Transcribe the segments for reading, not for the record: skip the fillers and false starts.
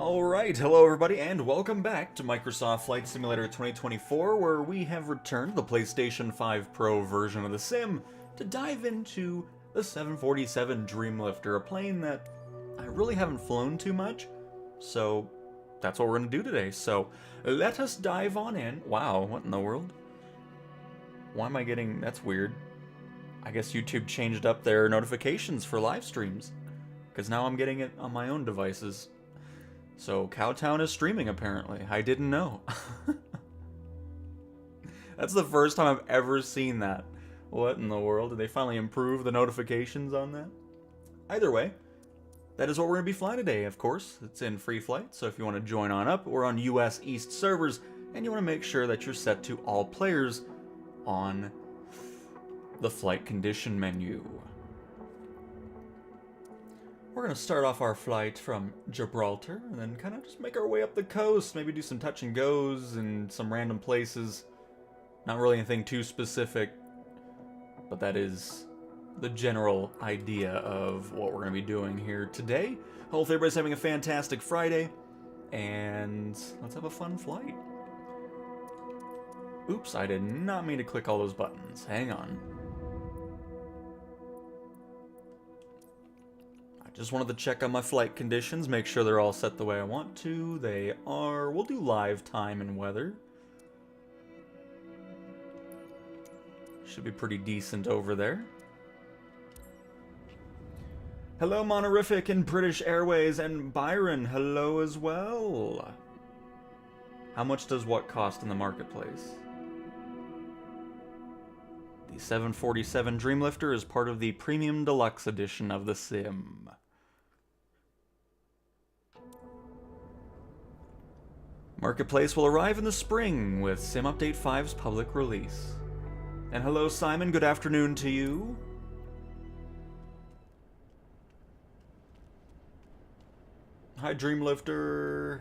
Alright, hello everybody, and welcome back to Microsoft Flight Simulator 2024, where we have returned the PlayStation 5 Pro version of the sim to dive into the 747 Dreamlifter, a plane that I really haven't flown too much, so that's what we're going to do today. So let us dive on in. Wow, what in the world? Why am I getting... that's weird. I guess YouTube changed up their notifications for live streams, because now I'm getting it on my own devices. So, Cowtown is streaming, apparently. I didn't know. That's the first time I've ever seen that. What in the world? Did they finally improve the notifications on that? Either way, that is what we're going to be flying today, of course. It's in free flight, so if you want to join on up, we're on US East servers, and you want to make sure that you're set to all players on the flight condition menu. We're going to start off our flight from Gibraltar, and then kind of just make our way up the coast, maybe do some touch and goes in some random places. Not really anything too specific, but that is the general idea of what we're going to be doing here today. Hopefully everybody's having a fantastic Friday, and let's have a fun flight. Oops, I did not mean to click all those buttons. Hang on. Just wanted to check on my flight conditions, make sure they're all set the way I want to. They are. We'll do live time and weather. Should be pretty decent over there. Hello, Monorific and British Airways, and Byron, hello as well. How much does what cost in the marketplace? The 747 Dreamlifter is part of the Premium Deluxe edition of the sim. Marketplace will arrive in the spring with Sim Update 5's public release. And hello Simon, good afternoon to you. Hi Dreamlifter.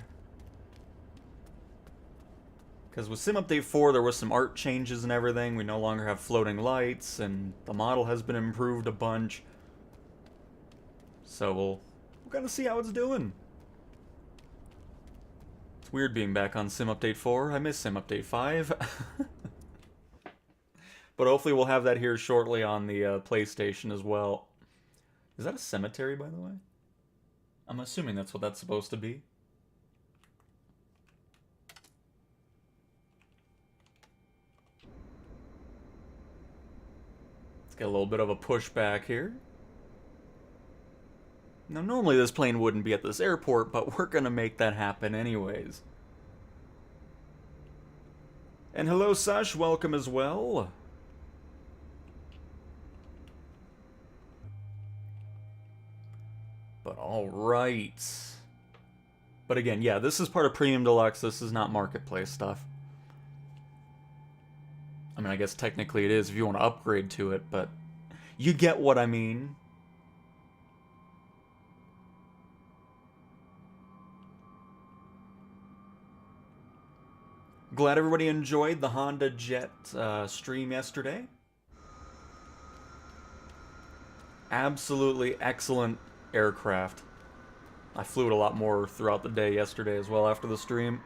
Because with Sim Update 4 there was some art changes and everything. We no longer have floating lights and the model has been improved a bunch. So we'll kind of see how it's doing. It's weird being back on Sim Update 4. I miss Sim Update 5. But hopefully we'll have that here shortly on the PlayStation as well. Is that a cemetery, by the way? I'm assuming that's what that's supposed to be. Let's get a little bit of a pushback here. Now, normally this plane wouldn't be at this airport, but we're going to make that happen anyways. And hello, Sash. Welcome as well. But alright. But again, yeah, this is part of Premium Deluxe. This is not Marketplace stuff. I mean, I guess technically it is if you want to upgrade to it, but you get what I mean. Glad everybody enjoyed the Honda Jet stream yesterday. Absolutely excellent aircraft. I flew it a lot more throughout the day yesterday as well after the stream.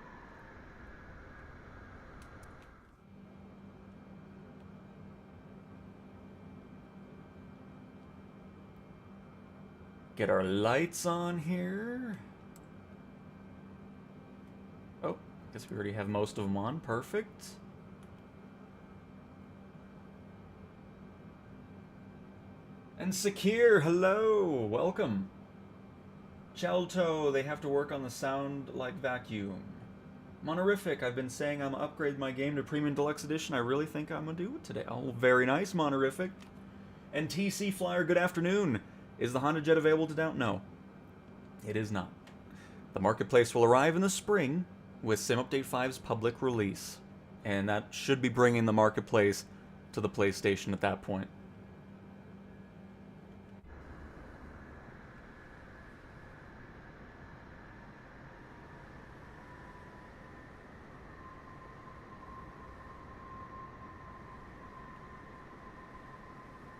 Get our lights on here. Oh. Guess we already have most of them on. Perfect. And Sakir, hello. Welcome. Chalto, they have to work on the sound like vacuum. Monorific, I've been saying I'm gonna upgrade my game to Premium Deluxe Edition. I really think I'm gonna do it today. Oh, very nice, Monorific. And TC Flyer, good afternoon. Is the Honda Jet available to down? No. It is not. The Marketplace will arrive in the spring with Sim Update 5's public release. And that should be bringing the Marketplace to the PlayStation at that point.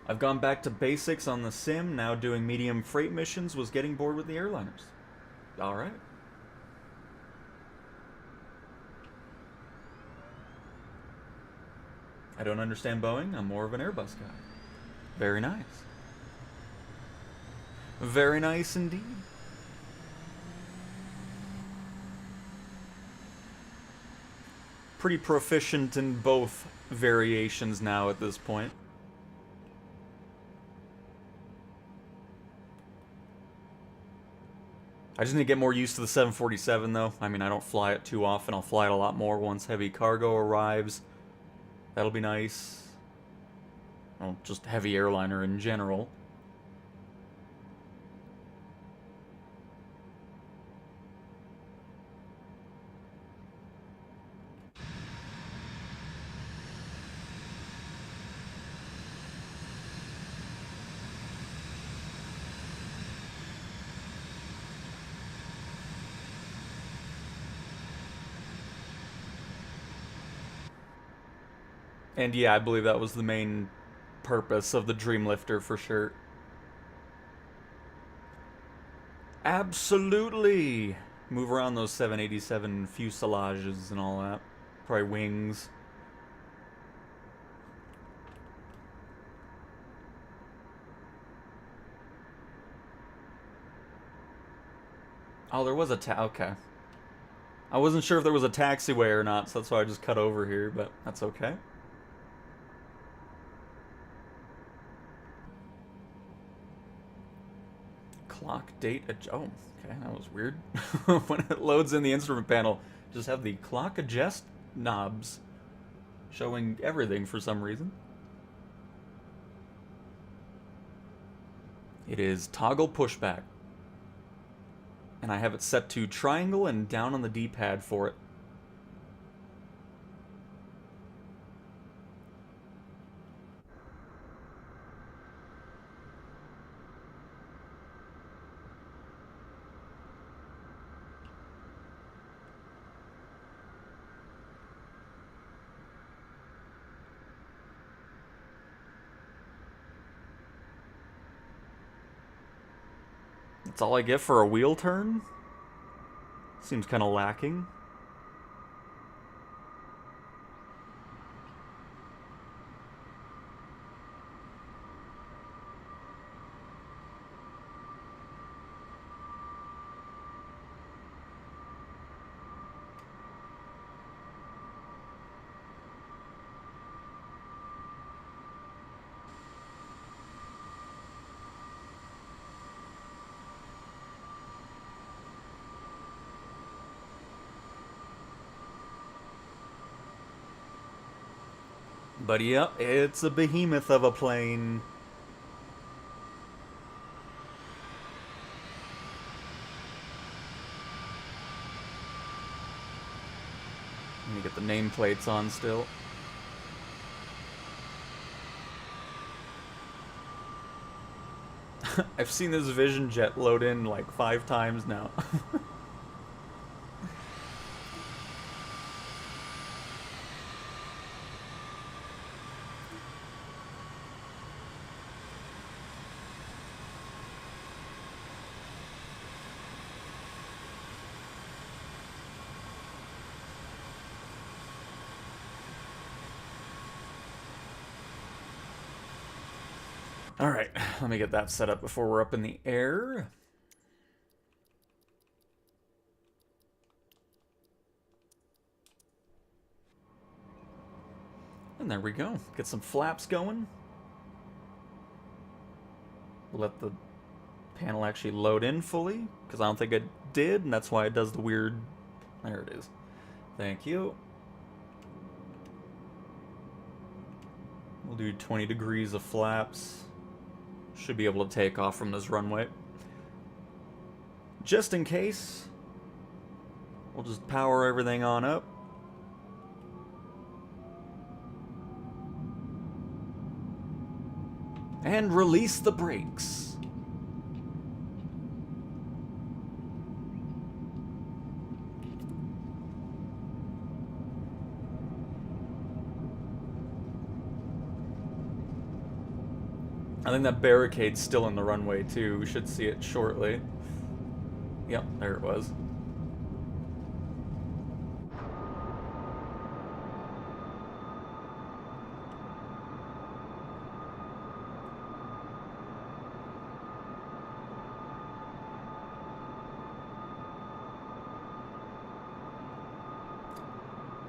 I've gone back to basics on the sim, now doing medium freight missions, was getting bored with the airliners. Alright. I don't understand Boeing. I'm more of an Airbus guy. Very nice. Very nice indeed. Pretty proficient in both variations now at this point. I just need to get more used to the 747 though. I mean, I don't fly it too often. I'll fly it a lot more once heavy cargo arrives. That'll be nice. Well, just heavy airliner in general. And yeah, I believe that was the main purpose of the Dreamlifter for sure. Absolutely! Move around those 787 fuselages and all that. Probably wings. Oh, there was a okay. I wasn't sure if there was a taxiway or not, so that's why I just cut over here, but that's okay. Clock date oh, okay, that was weird. When it loads in the instrument panel, just have the clock adjust knobs showing everything for some reason. It is toggle pushback. And I have it set to triangle and down on the D-pad for it. That's all I get for a wheel turn? Seems kind of lacking. But yep, it's a behemoth of a plane. Let me get the nameplates on still. I've seen this Vision Jet load in like 5 times now. Alright, let me get that set up before we're up in the air. And there we go. Get some flaps going. Let the panel actually load in fully, because I don't think it did, and that's why it does the weird... There it is. Thank you. We'll do 20 degrees of flaps. Should be able to take off from this runway. Just in case, we'll just power everything on up. And release the brakes. I think that barricade's still in the runway too. We should see it shortly. Yep, there it was.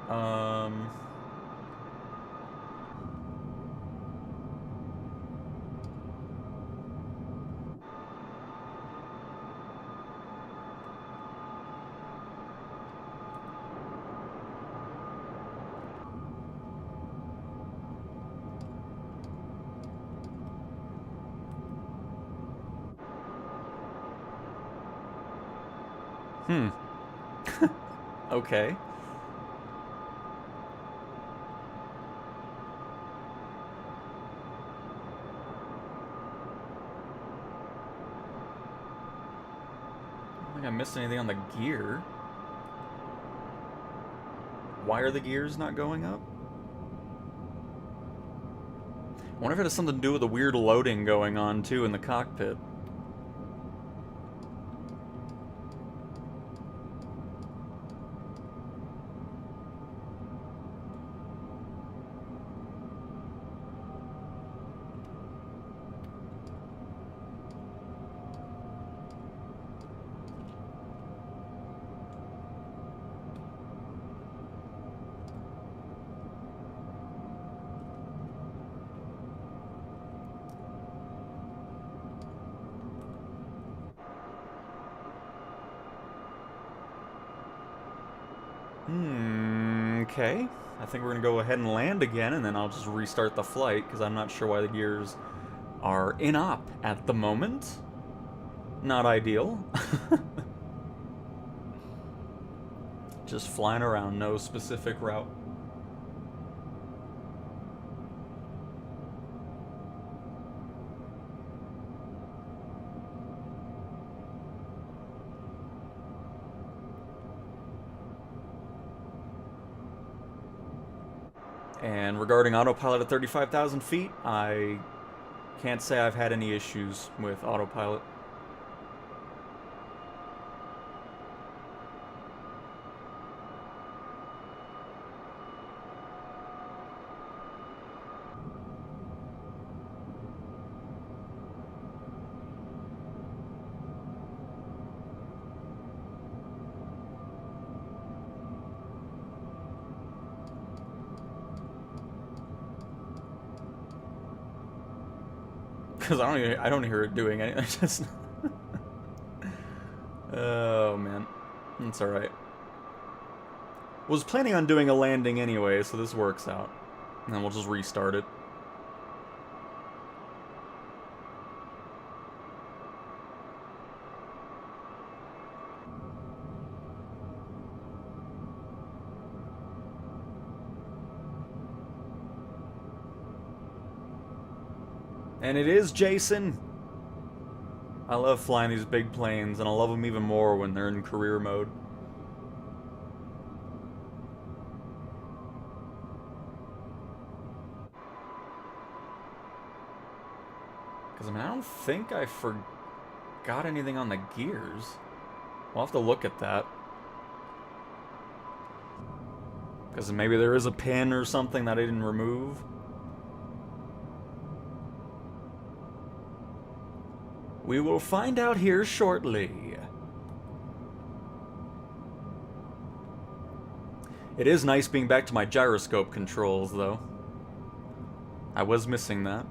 Um... Hmm. Okay. I don't think I missed anything on the gear. Why are the gears not going up? I wonder if it has something to do with the weird loading going on, too, in the cockpit. Okay. I think we're gonna go ahead and land again, and then I'll just restart the flight, because I'm not sure why the gears are in op at the moment. Not ideal. Just flying around, no specific route. And regarding autopilot at 35,000 feet, I can't say I've had any issues with autopilot. Because I don't hear it doing anything. Just oh man, that's all right. Was planning on doing a landing anyway, so this works out. And then we'll just restart it. And it is Jason. I love flying these big planes, and I love them even more when they're in career mode. Because, I mean, I don't think I forgot anything on the gears. We'll have to look at that. Because maybe there is a pin or something that I didn't remove. We will find out here shortly. It is nice being back to my gyroscope controls, though. I was missing that.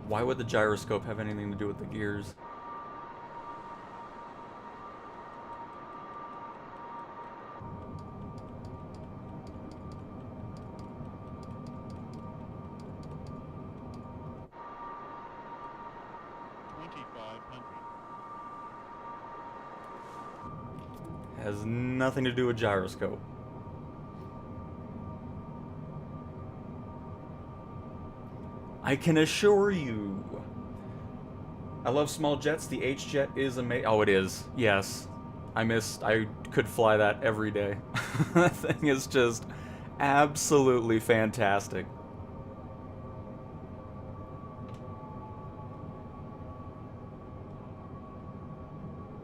Why would the gyroscope have anything to do with the gears? Has nothing to do with gyroscope. I can assure you. I love small jets. The H-Jet is amazing. Oh, it is. Yes. I could fly that every day. That thing is just absolutely fantastic.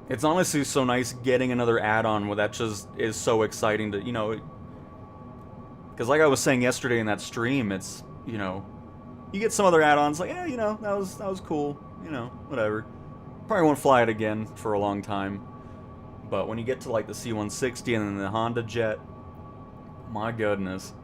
It's honestly so nice getting another add-on where that just is so exciting to, you know, because like I was saying yesterday in that stream, it's, you know, you get some other add-ons like, yeah, you know, that was cool. you know, whatever. Probably won't fly it again for a long time. But when you get to like the C-160 and then the Honda Jet, my goodness.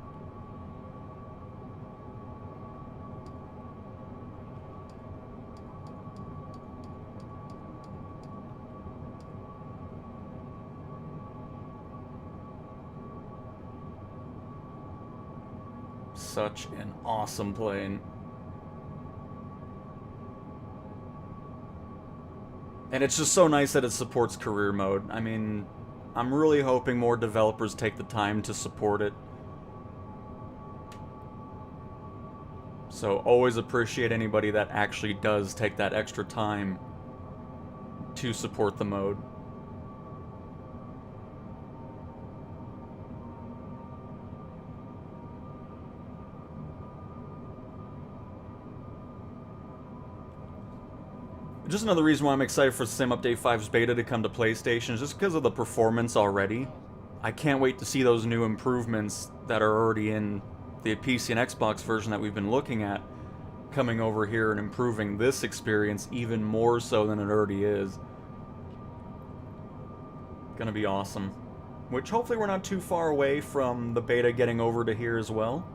Such an awesome plane. And it's just so nice that it supports career mode. I mean, I'm really hoping more developers take the time to support it. So always appreciate anybody that actually does take that extra time to support the mode. Just another reason why I'm excited for Sim Update 5's beta to come to PlayStation is just because of the performance already. I can't wait to see those new improvements that are already in the PC and Xbox version that we've been looking at coming over here and improving this experience even more so than it already is. Gonna be awesome. Which hopefully we're not too far away from the beta getting over to here as well.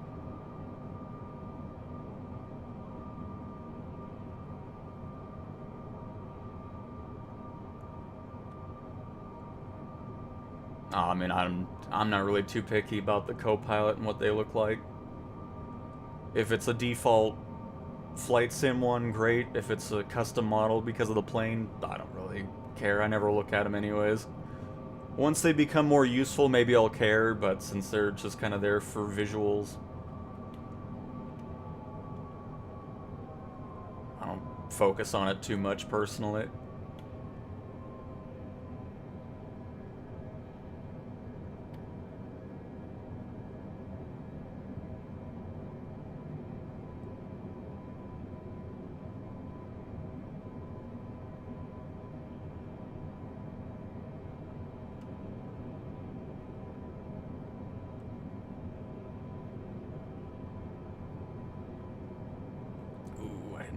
I mean, I'm not really too picky about the co-pilot and what they look like. If it's a default flight sim one, great. If it's a custom model because of the plane, I don't really care. I never look at them anyways. Once they become more useful, maybe I'll care, but since they're just kind of there for visuals, I don't focus on it too much personally.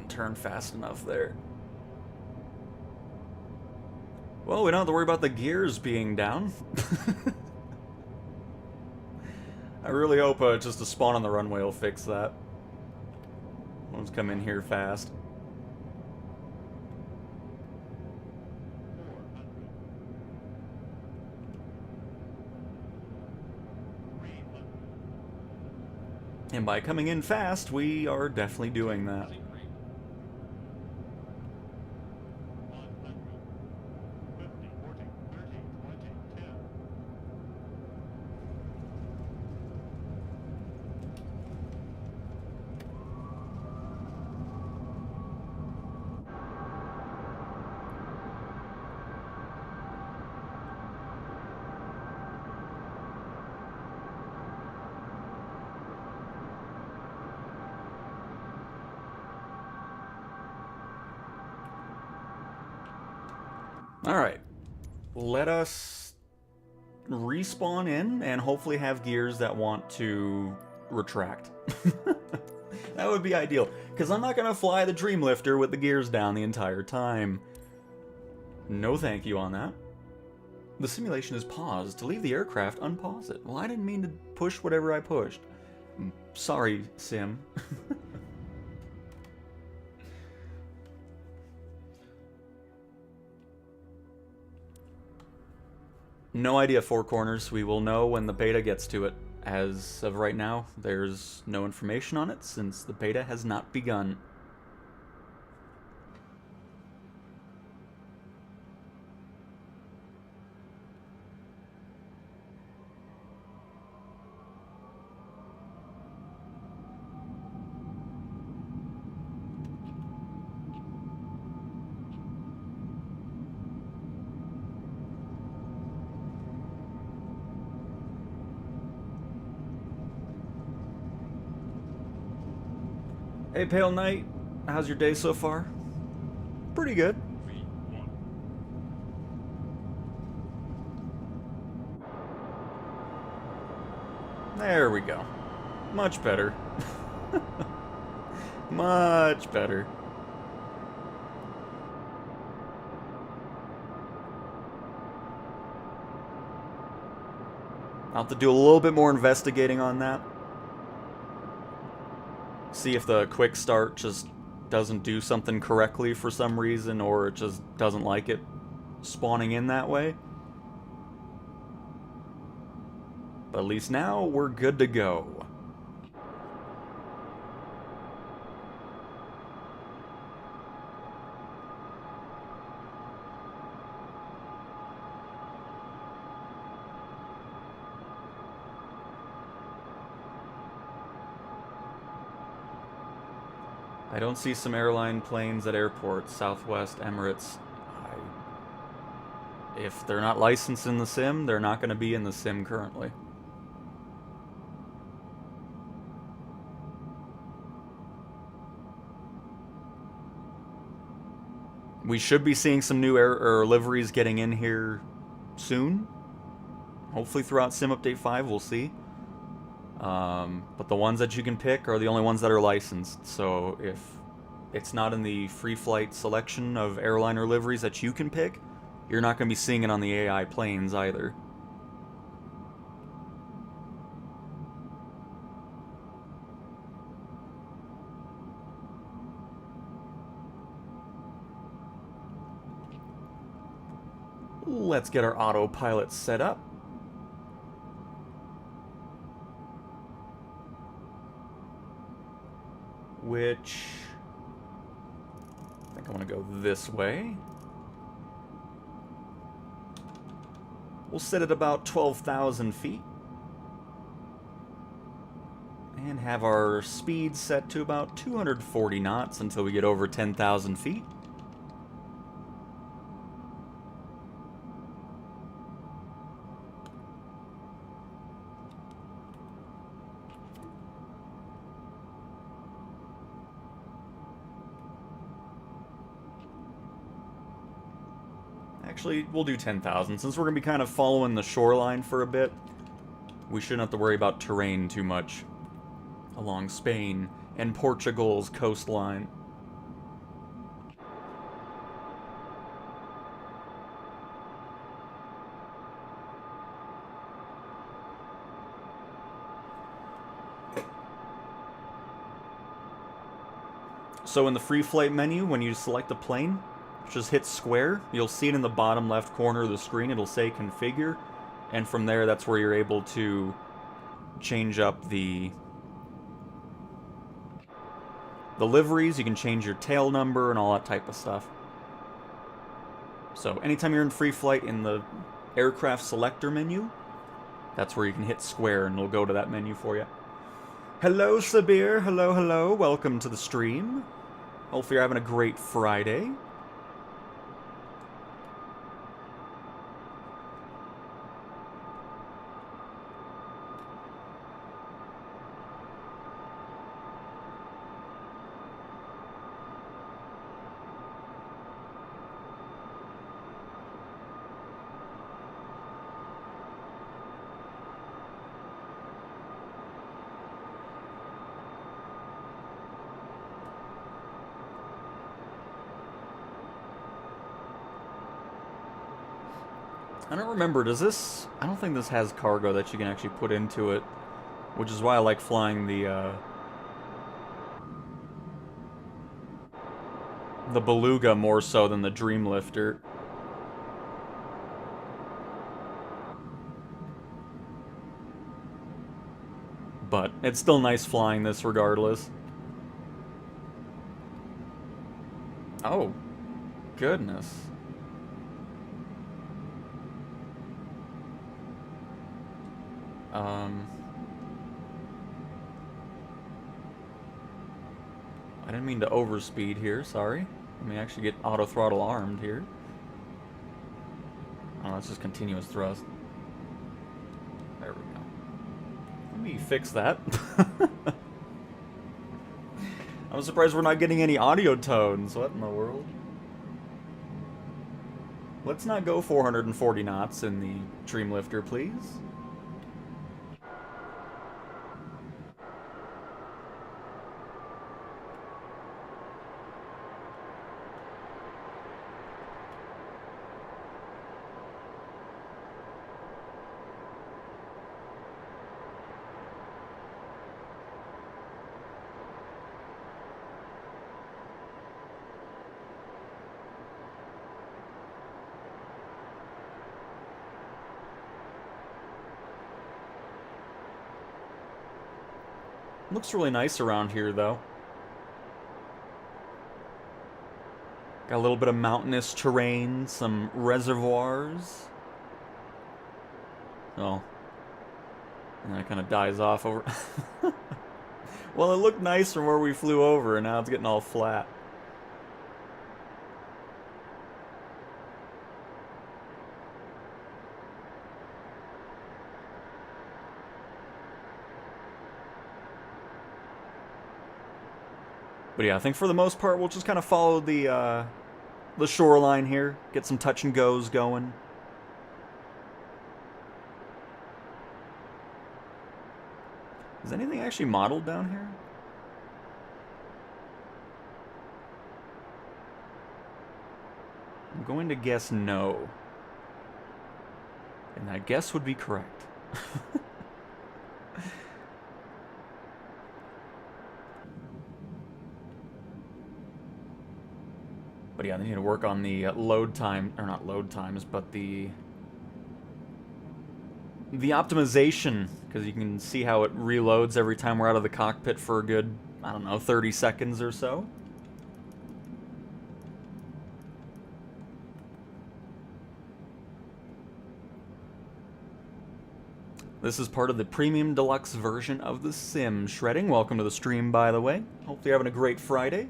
Turn fast enough there. Well, we don't have to worry about the gears being down. I really hope just a spawn on the runway will fix that. Let's come in here fast. And by coming in fast, we are definitely doing that. Alright, let us respawn in and hopefully have gears that want to retract. That would be ideal, because I'm not going to fly the Dreamlifter with the gears down the entire time. No thank you on that. The simulation is paused. To leave the aircraft, unpause it. Well, I didn't mean to push whatever I pushed. Sorry, Sim. No idea, Four Corners. We will know when the beta gets to it. As of right now, there's no information on it since the beta has not begun. Hey, Pale Knight, how's your day so far? Pretty good. There we go. Much better. Much better. I'll have to do a little bit more investigating on that. See if the quick start just doesn't do something correctly for some reason, or it just doesn't like it spawning in that way. But at least now we're good to go. I don't see some airline planes at airports, Southwest, Emirates. If they're not licensed in the sim, they're not going to be in the sim currently. We should be seeing some new liveries getting in here soon. Hopefully throughout Sim Update 5, we'll see. But the ones that you can pick are the only ones that are licensed. So if it's not in the free flight selection of airliner liveries that you can pick, you're not going to be seeing it on the AI planes either. Let's get our autopilot set up. Which, I think I want to go this way. We'll sit at about 12,000 feet. And have our speed set to about 240 knots until we get over 10,000 feet. Actually, we'll do 10,000. Since we're going to be kind of following the shoreline for a bit, we shouldn't have to worry about terrain too much along Spain and Portugal's coastline. So in the free flight menu, when you select the plane, just hit square. You'll see it in the bottom left corner of the screen. It'll say configure. And from there, that's where you're able to change up the liveries. You can change your tail number and all that type of stuff. So anytime you're in free flight in the aircraft selector menu, that's where you can hit square and it'll go to that menu for you. Hello, Sabir. Hello, hello. Welcome to the stream. Hopefully you're having a great Friday. I don't remember, does this... I don't think this has cargo that you can actually put into it, which is why I like flying the Beluga more so than the Dreamlifter. But it's still nice flying this regardless. Oh, goodness. I didn't mean to overspeed here, sorry. Let me actually get auto throttle armed here. Oh, that's just continuous thrust. There we go. Let me fix that. I'm surprised we're not getting any audio tones. What in the world? Let's not go 440 knots in the Dreamlifter, please. Looks really nice around here, though. Got a little bit of mountainous terrain, some reservoirs. Oh. And that kind of dies off over... Well, it looked nice from where we flew over, and now it's getting all flat. But yeah, I think for the most part, we'll just kind of follow the shoreline here. Get some touch and goes going. Is anything actually modeled down here? I'm going to guess no. And that guess would be correct. But yeah, they need to work on the load time, or not load times, but the optimization, because you can see how it reloads every time we're out of the cockpit for a good, I don't know, 30 seconds or so. This is part of the premium deluxe version of the sim. Shredding, welcome to the stream, by the way. Hope you're having a great Friday.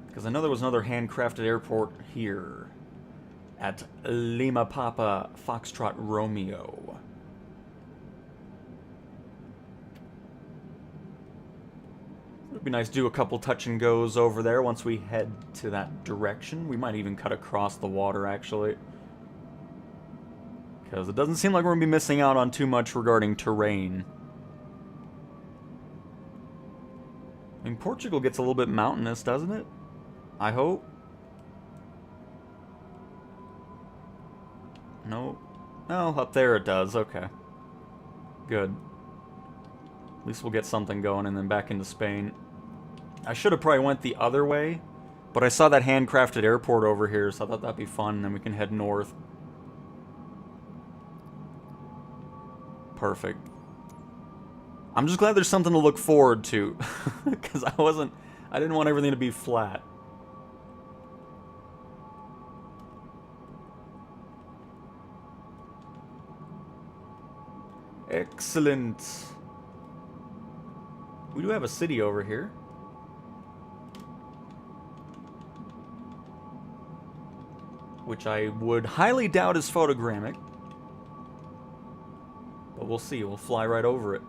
Because I know there was another handcrafted airport here at Lima Papa Foxtrot Romeo. It'd be nice to do a couple touch and goes over there once we head to that direction. We might even cut across the water, actually. Because it doesn't seem like we're going to be missing out on too much regarding terrain. I mean, Portugal gets a little bit mountainous, doesn't it? I hope. No. No, up there it does. Okay. Good. At least we'll get something going and then back into Spain. I should have probably went the other way, but I saw that handcrafted airport over here, so I thought that'd be fun, and then we can head north. Perfect. I'm just glad there's something to look forward to, because I didn't want everything to be flat. Excellent. We do have a city over here. Which I would highly doubt is photogrammic. But we'll see. We'll fly right over it.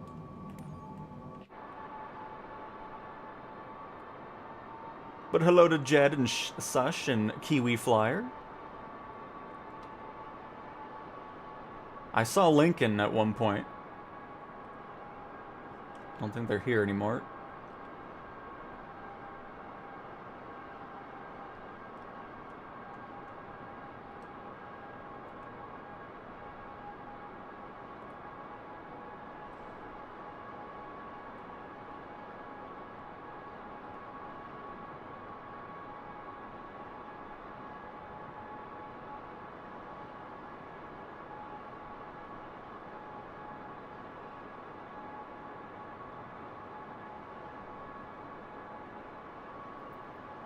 But hello to Jed and Sush and Kiwi Flyer. I saw Lincoln at one point. I don't think they're here anymore.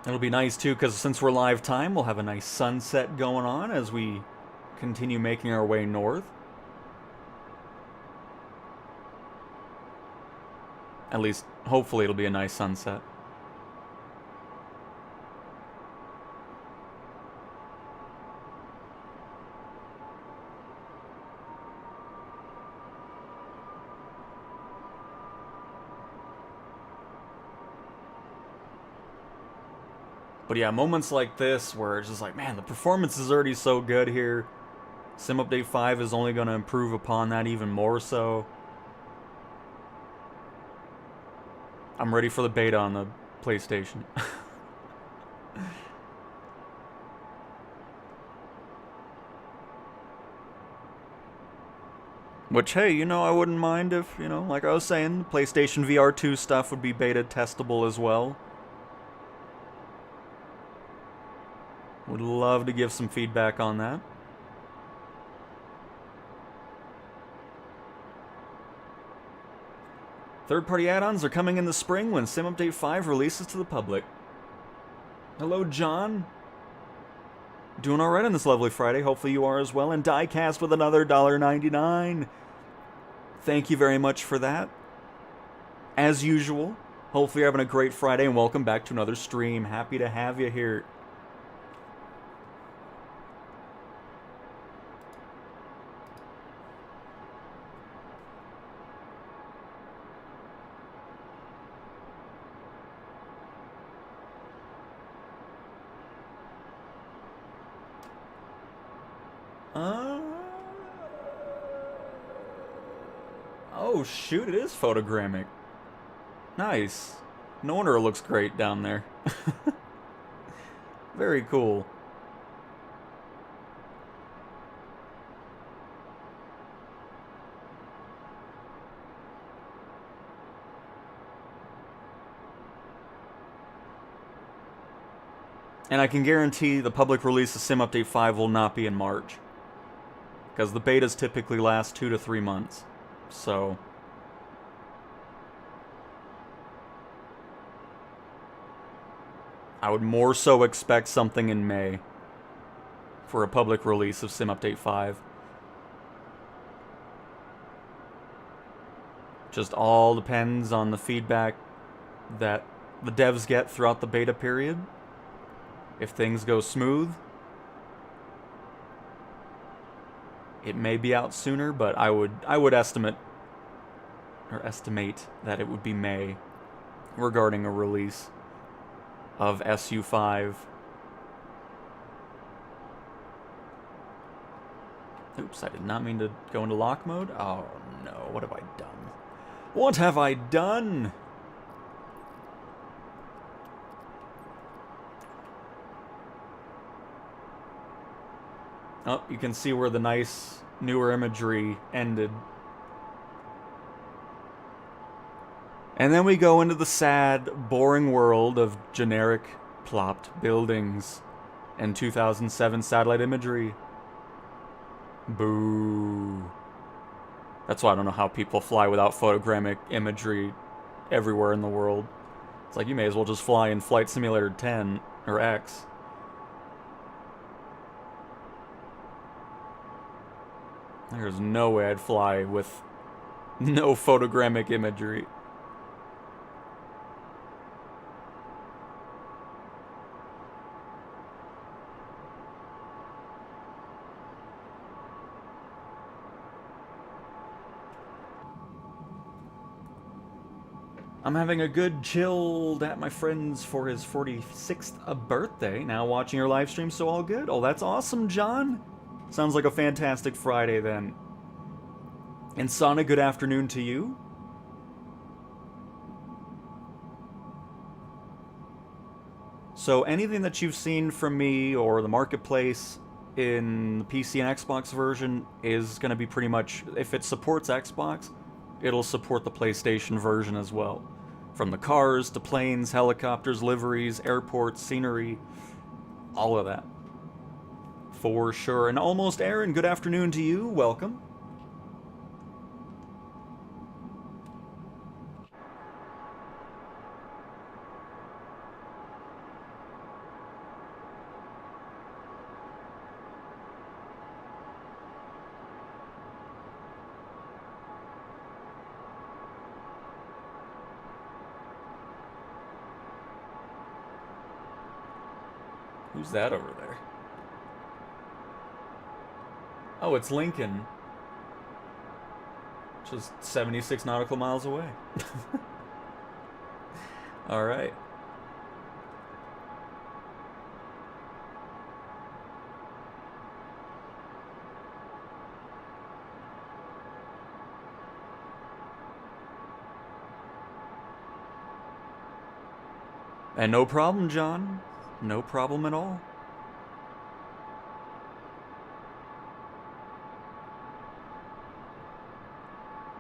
It'll be nice, too, because since we're live time, we'll have a nice sunset going on as we continue making our way north. At least, hopefully it'll be a nice sunset. But yeah, moments like this where it's just like, man, the performance is already so good here. Sim Update 5 is only going to improve upon that even more so. I'm ready for the beta on the PlayStation. Which, hey, you know, I wouldn't mind if, you know, like I was saying, PlayStation VR 2 stuff would be beta testable as well. Would love to give some feedback on that. Third-party add-ons are coming in the spring when Sim Update 5 releases to the public. Hello, John. Doing alright on this lovely Friday. Hopefully you are as well. And Diecast with another $1.99. Thank you very much for that. As usual, hopefully you're having a great Friday and welcome back to another stream. Happy to have you here. Oh shoot, it is photogrammic. Nice. No wonder it looks great down there. Very cool. And I can guarantee the public release of Sim Update 5 will not be in March. Because the betas typically last 2 to 3 months. So I would more so expect something in May for a public release of Sim Update 5. Just all depends on the feedback that the devs get throughout the beta period. If things go smooth, it may be out sooner, but I would estimate that it would be May regarding a release of SU5. Oops, I did not mean to go into lock mode. Oh no, what have I done? What have I done? Oh, you can see where the nice newer imagery ended. And then we go into the sad, boring world of generic, plopped buildings and 2007 satellite imagery. Boo. That's why I don't know how people fly without photogrammic imagery everywhere in the world. It's like you may as well just fly in Flight Simulator 10 or X. There's no way I'd fly with no photogrammic imagery. I'm having a good chilled at my friend's for his 46th birthday. Now watching your live stream, so all good. Oh, that's awesome, John. Sounds like a fantastic Friday then. And Sonic, good afternoon to you. So anything that you've seen from me or the marketplace in the PC and Xbox version is going to be pretty much, if it supports Xbox, it'll support the PlayStation version as well. From the cars to planes, helicopters, liveries, airports, scenery, all of that. For sure. And Almost Aaron, good afternoon to you. Welcome. Who's that over there? Oh, it's Lincoln. Just 76 nautical miles away. Alright. And no problem, John. No problem at all.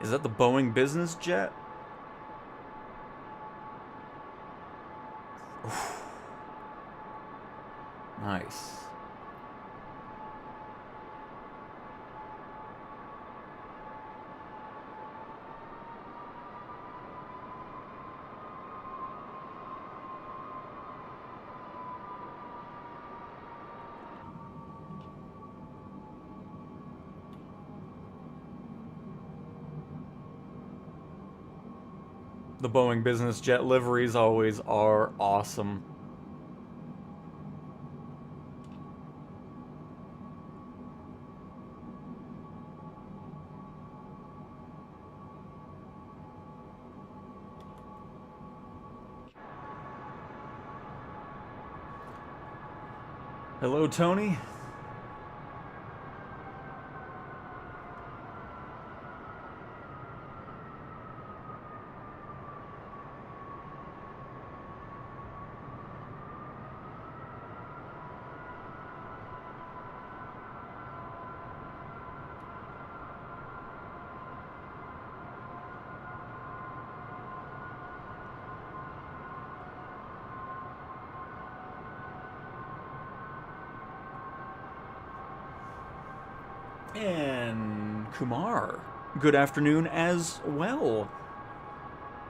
Is that the Boeing business jet? Oof. Nice. The Boeing business jet liveries always are awesome. Hello, Tony. And Kumar, good afternoon as well.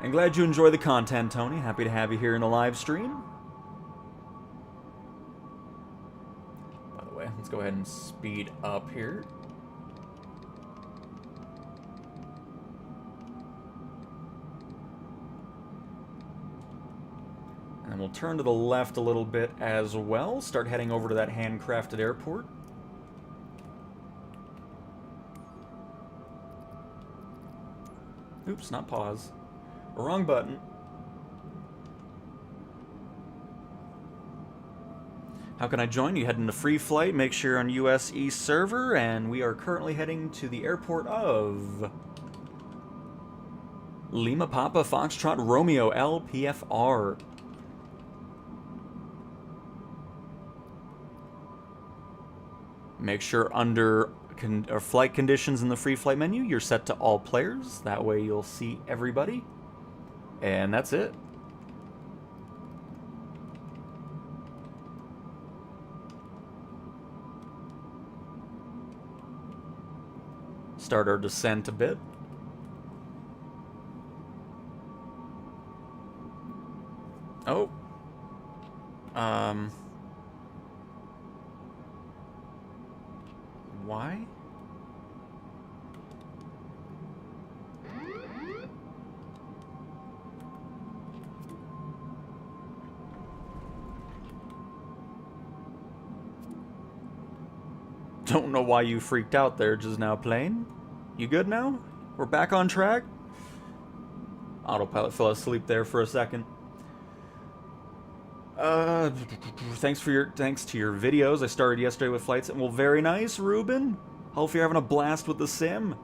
And glad you enjoy the content, Tony. Happy to have you here in the live stream. By the way, let's go ahead and speed up here. And we'll turn to the left a little bit as well. Start heading over to that handcrafted airport. Oops, not pause. Wrong button. How can I join? You head into free flight, make sure you're on US East server, and we are currently heading to the airport of Lima Papa Foxtrot Romeo LPFR. Make sure under flight conditions in the free flight menu, you're set to all players. That way you'll see everybody. And that's it. Start our descent a bit. Oh. Why? Don't know why you freaked out there just now, plane. You good now? We're back on track? Autopilot fell asleep there for a second. Thanks to your videos. I started yesterday with flights. Well, very nice, Ruben. Hope you're having a blast with the sim.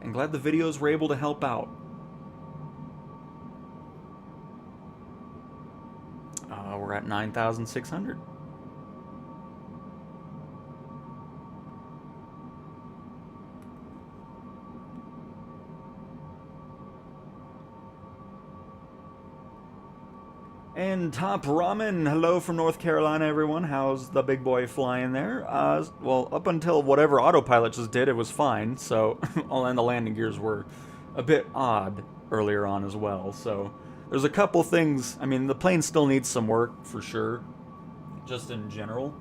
And glad the videos were able to help out. We're at 9,600. And Top Ramen, hello from North Carolina, everyone. How's the big boy flying there? Well, up until whatever autopilot just did, it was fine. So, and the landing gears were a bit odd earlier on as well. So, there's a couple things. I mean, the plane still needs some work for sure, just in general,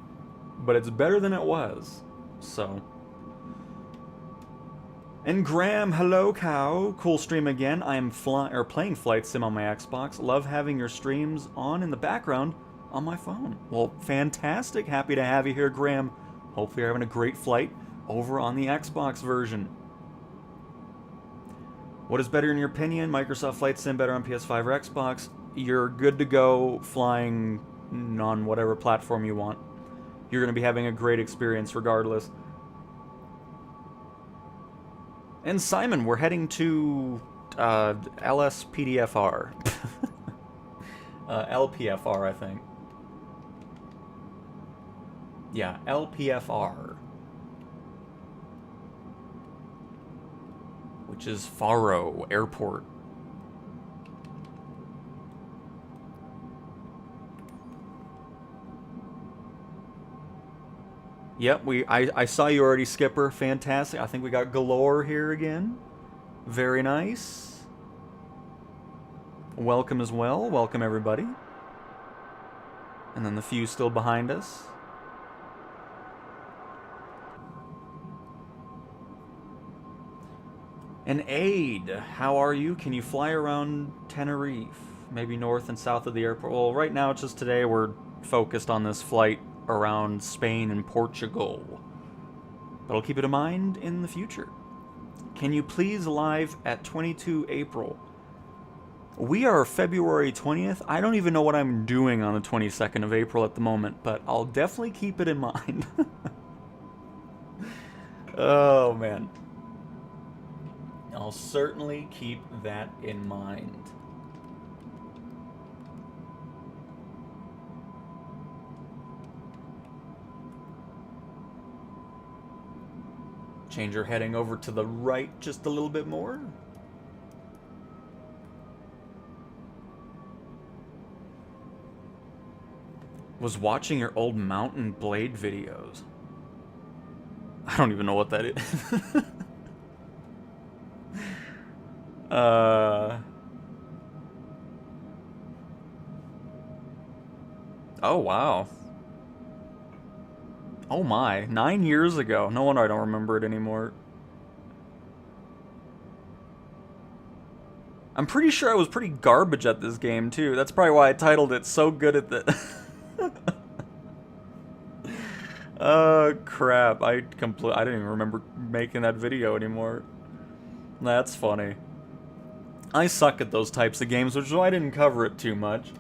but it's better than it was. So. And Graham, hello cow. Cool stream again. I am playing Flight Sim on my Xbox. Love having your streams on in the background on my phone. Well, fantastic. Happy to have you here, Graham. Hopefully you're having a great flight over on the Xbox version. What is better in your opinion? Microsoft Flight Sim better on PS5 or Xbox? You're good to go flying on whatever platform you want. You're going to be having a great experience regardless. And Simon, we're heading to LSPDFR. LPFR, I think. Yeah, LPFR. Which is Faro Airport. Yep, I saw you already, Skipper. Fantastic. I think we got galore here again. Very nice. Welcome as well. Welcome, everybody. And then the few still behind us. An aide. How are you? Can you fly around Tenerife? Maybe north and south of the airport. Well, right now, just today, we're focused on this flight around Spain and Portugal. But I'll keep it in mind in the future. Can you please live at 22 April? We are February 20th. I don't even know what I'm doing on the 22nd of April at the moment, but I'll definitely keep it in mind. Oh, man. I'll certainly keep that in mind. Change your heading over to the right just a little bit more. Was watching your old Mountain Blade videos. I don't even know what that is. Oh, wow. Oh my, 9 years ago. No wonder I don't remember it anymore. I'm pretty sure I was pretty garbage at this game, too. That's probably why I titled it So Good at the... Oh, crap. I didn't even remember making that video anymore. That's funny. I suck at those types of games, which is why I didn't cover it too much.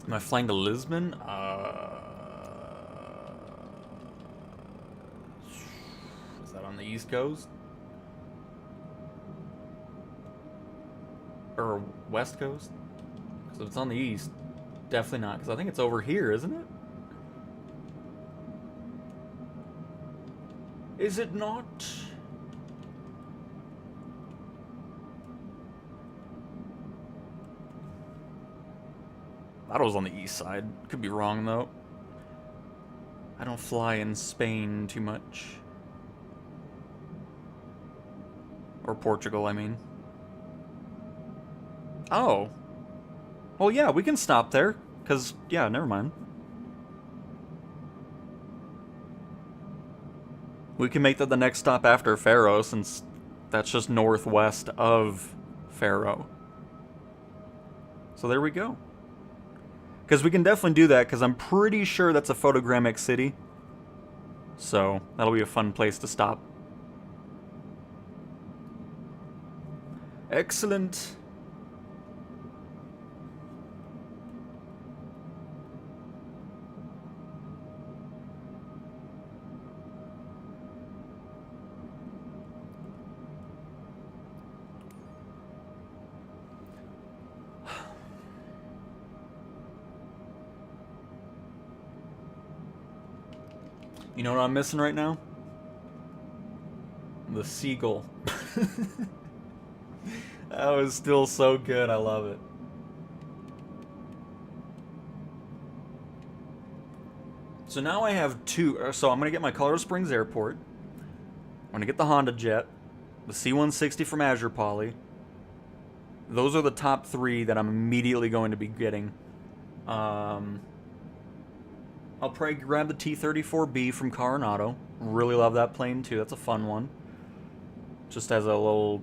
Am I flying to Lisbon? Is that on the East Coast? Or West Coast? Because if it's on the East, definitely not. Because I think it's over here, isn't it? Is it not? I thought it was on the east side. Could be wrong, though. I don't fly in Spain too much. Or Portugal, I mean. Oh. Well, yeah, we can stop there. Because, yeah, never mind. We can make that the next stop after Faro, since that's just northwest of Faro. So there we go. Because we can definitely do that, because I'm pretty sure that's a photogrammic city. So, that'll be a fun place to stop. Excellent. You know what I'm missing right now? The seagull. That was still so good. I love it. So now I have two. So I'm going to get my Colorado Springs Airport. I'm going to get the Honda Jet. The C-160 from Azure Poly. Those are the top three that I'm immediately going to be getting. I'll probably grab the T-34B from Coronado. Really love that plane too. That's a fun one. Just as a little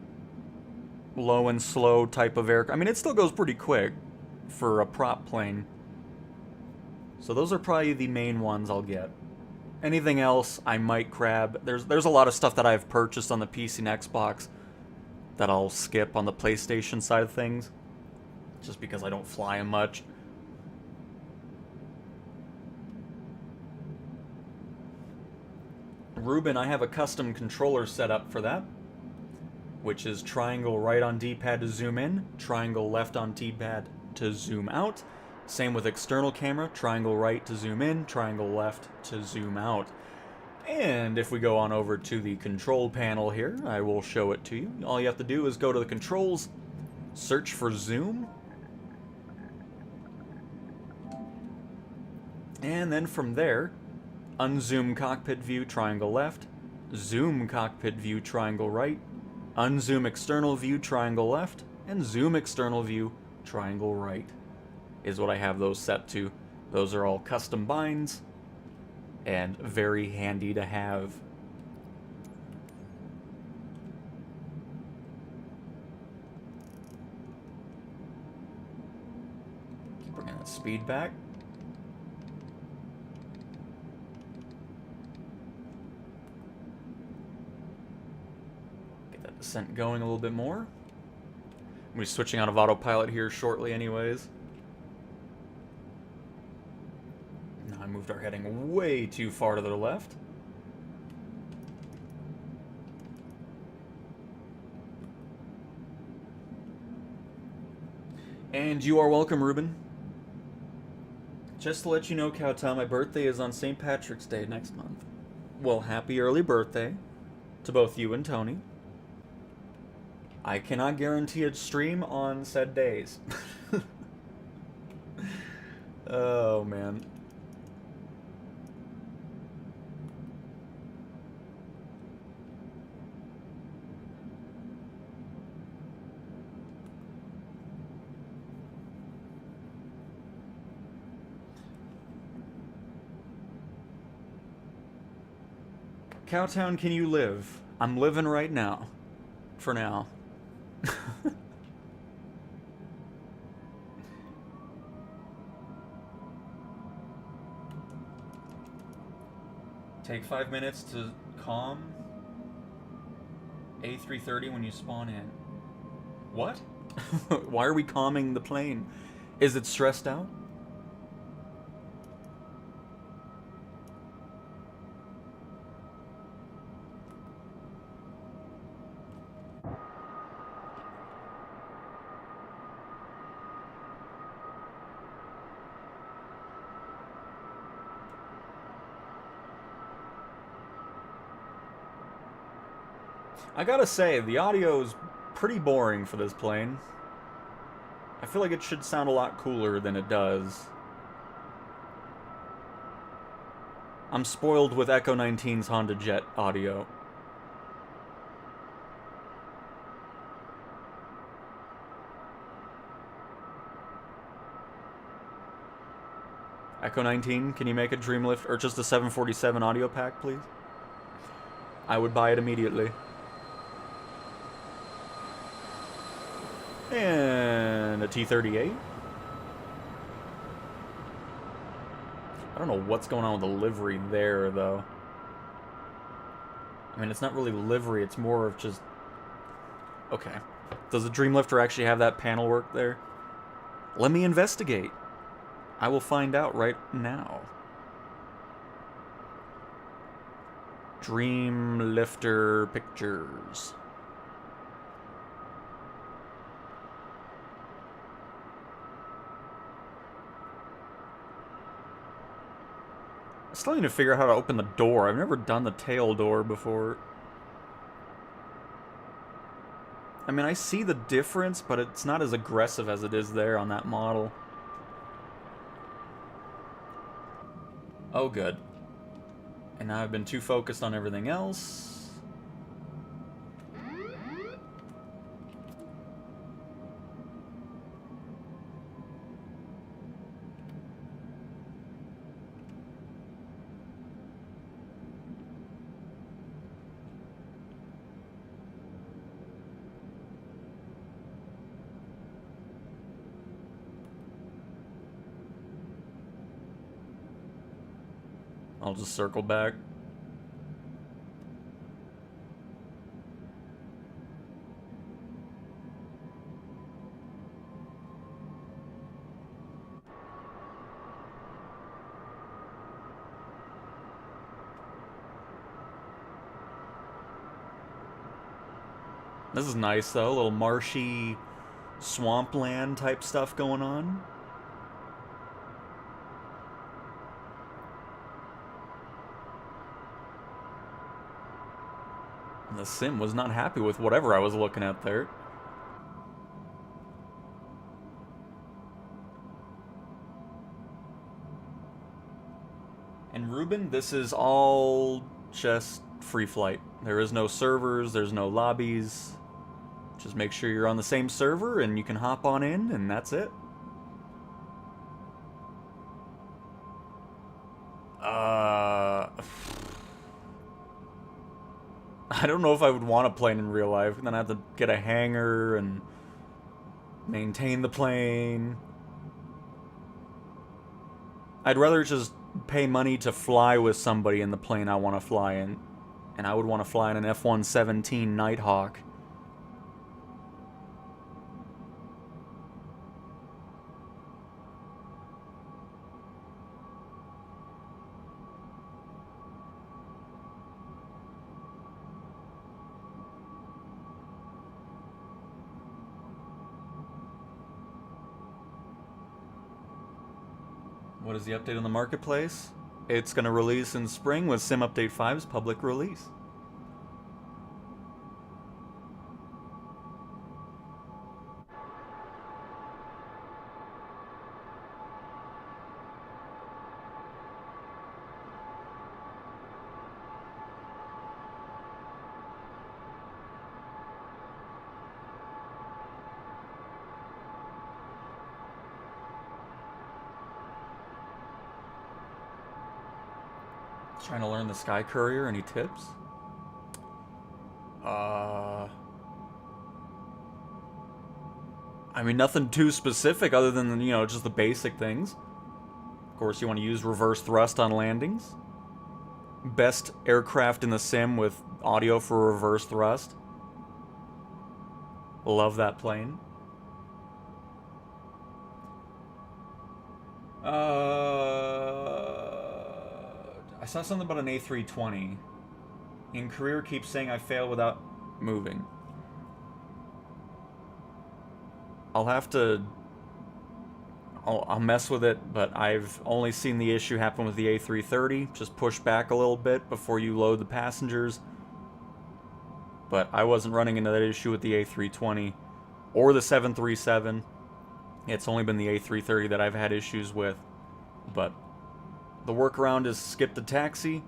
low and slow type of aircraft. I mean, it still goes pretty quick for a prop plane. So those are probably the main ones I'll get. Anything else I might grab. There's a lot of stuff that I've purchased on the PC and Xbox that I'll skip on the PlayStation side of things. Just because I don't fly them much. Ruben, I have a custom controller set up for that, which is triangle right on D-pad to zoom in, triangle left on D-pad to zoom out. Same with external camera, triangle right to zoom in, triangle left to zoom out. And if we go on over to the control panel here, I will show it to you. All you have to do is go to the controls, search for zoom, And then from there, unzoom cockpit view, triangle left, zoom cockpit view, triangle right, unzoom external view, triangle left, and zoom external view, triangle right is what I have those set to. Those are all custom binds and very handy to have. Keep bringing that speed back. Get that descent going a little bit more. We'll be switching out of autopilot here shortly anyways. Now I moved our heading way too far to the left. And you are welcome, Ruben. Just to let you know, Cowtown, my birthday is on St. Patrick's Day next month. Well, happy early birthday to both you and Tony. I cannot guarantee a stream on said days. Oh, man. Cowtown, can you live? I'm living right now. For now. Take 5 minutes to calm A330 when you spawn in. What? Why are we calming the plane? Is it stressed out? I gotta say, the audio's pretty boring for this plane. I feel like it should sound a lot cooler than it does. I'm spoiled with Echo 19's Honda Jet audio. Echo 19, can you make a Dreamlifter, or just a 747 audio pack, please? I would buy it immediately. And a T-38. I don't know what's going on with the livery there, though. I mean, it's not really livery, it's more of just... Okay. Does the Dreamlifter actually have that panel work there? Let me investigate. I will find out right now. Dreamlifter pictures. I still need to figure out how to open the door. I've never done the tail door before. I mean, I see the difference, but it's not as aggressive as it is there on that model. Oh, good. And now I've been too focused on everything else. I'll just circle back. This is nice though, a little marshy swampland type stuff going on. The sim was not happy with whatever I was looking at there. And Ruben, this is all just free flight. There is no servers, there's no lobbies. Just make sure you're on the same server and you can hop on in, and that's it. I don't know if I would want a plane in real life. Then I have to get a hangar and maintain the plane. I'd rather just pay money to fly with somebody in the plane I want to fly in. And I would want to fly in an F-117 Nighthawk. What is the update on the marketplace? It's going to release in spring with Sim Update 5's public release. Trying to learn the Sky Courier. Any tips? I mean, nothing too specific other than, you know, just the basic things. Of course, you want to use reverse thrust on landings. Best aircraft in the sim with audio for reverse thrust. Love that plane. I saw something about an A320. In career, keeps saying I fail without moving. I'll have to... I'll mess with it, but I've only seen the issue happen with the A330. Just push back a little bit before you load the passengers. But I wasn't running into that issue with the A320 or the 737. It's only been the A330 that I've had issues with. But the workaround is skip the taxi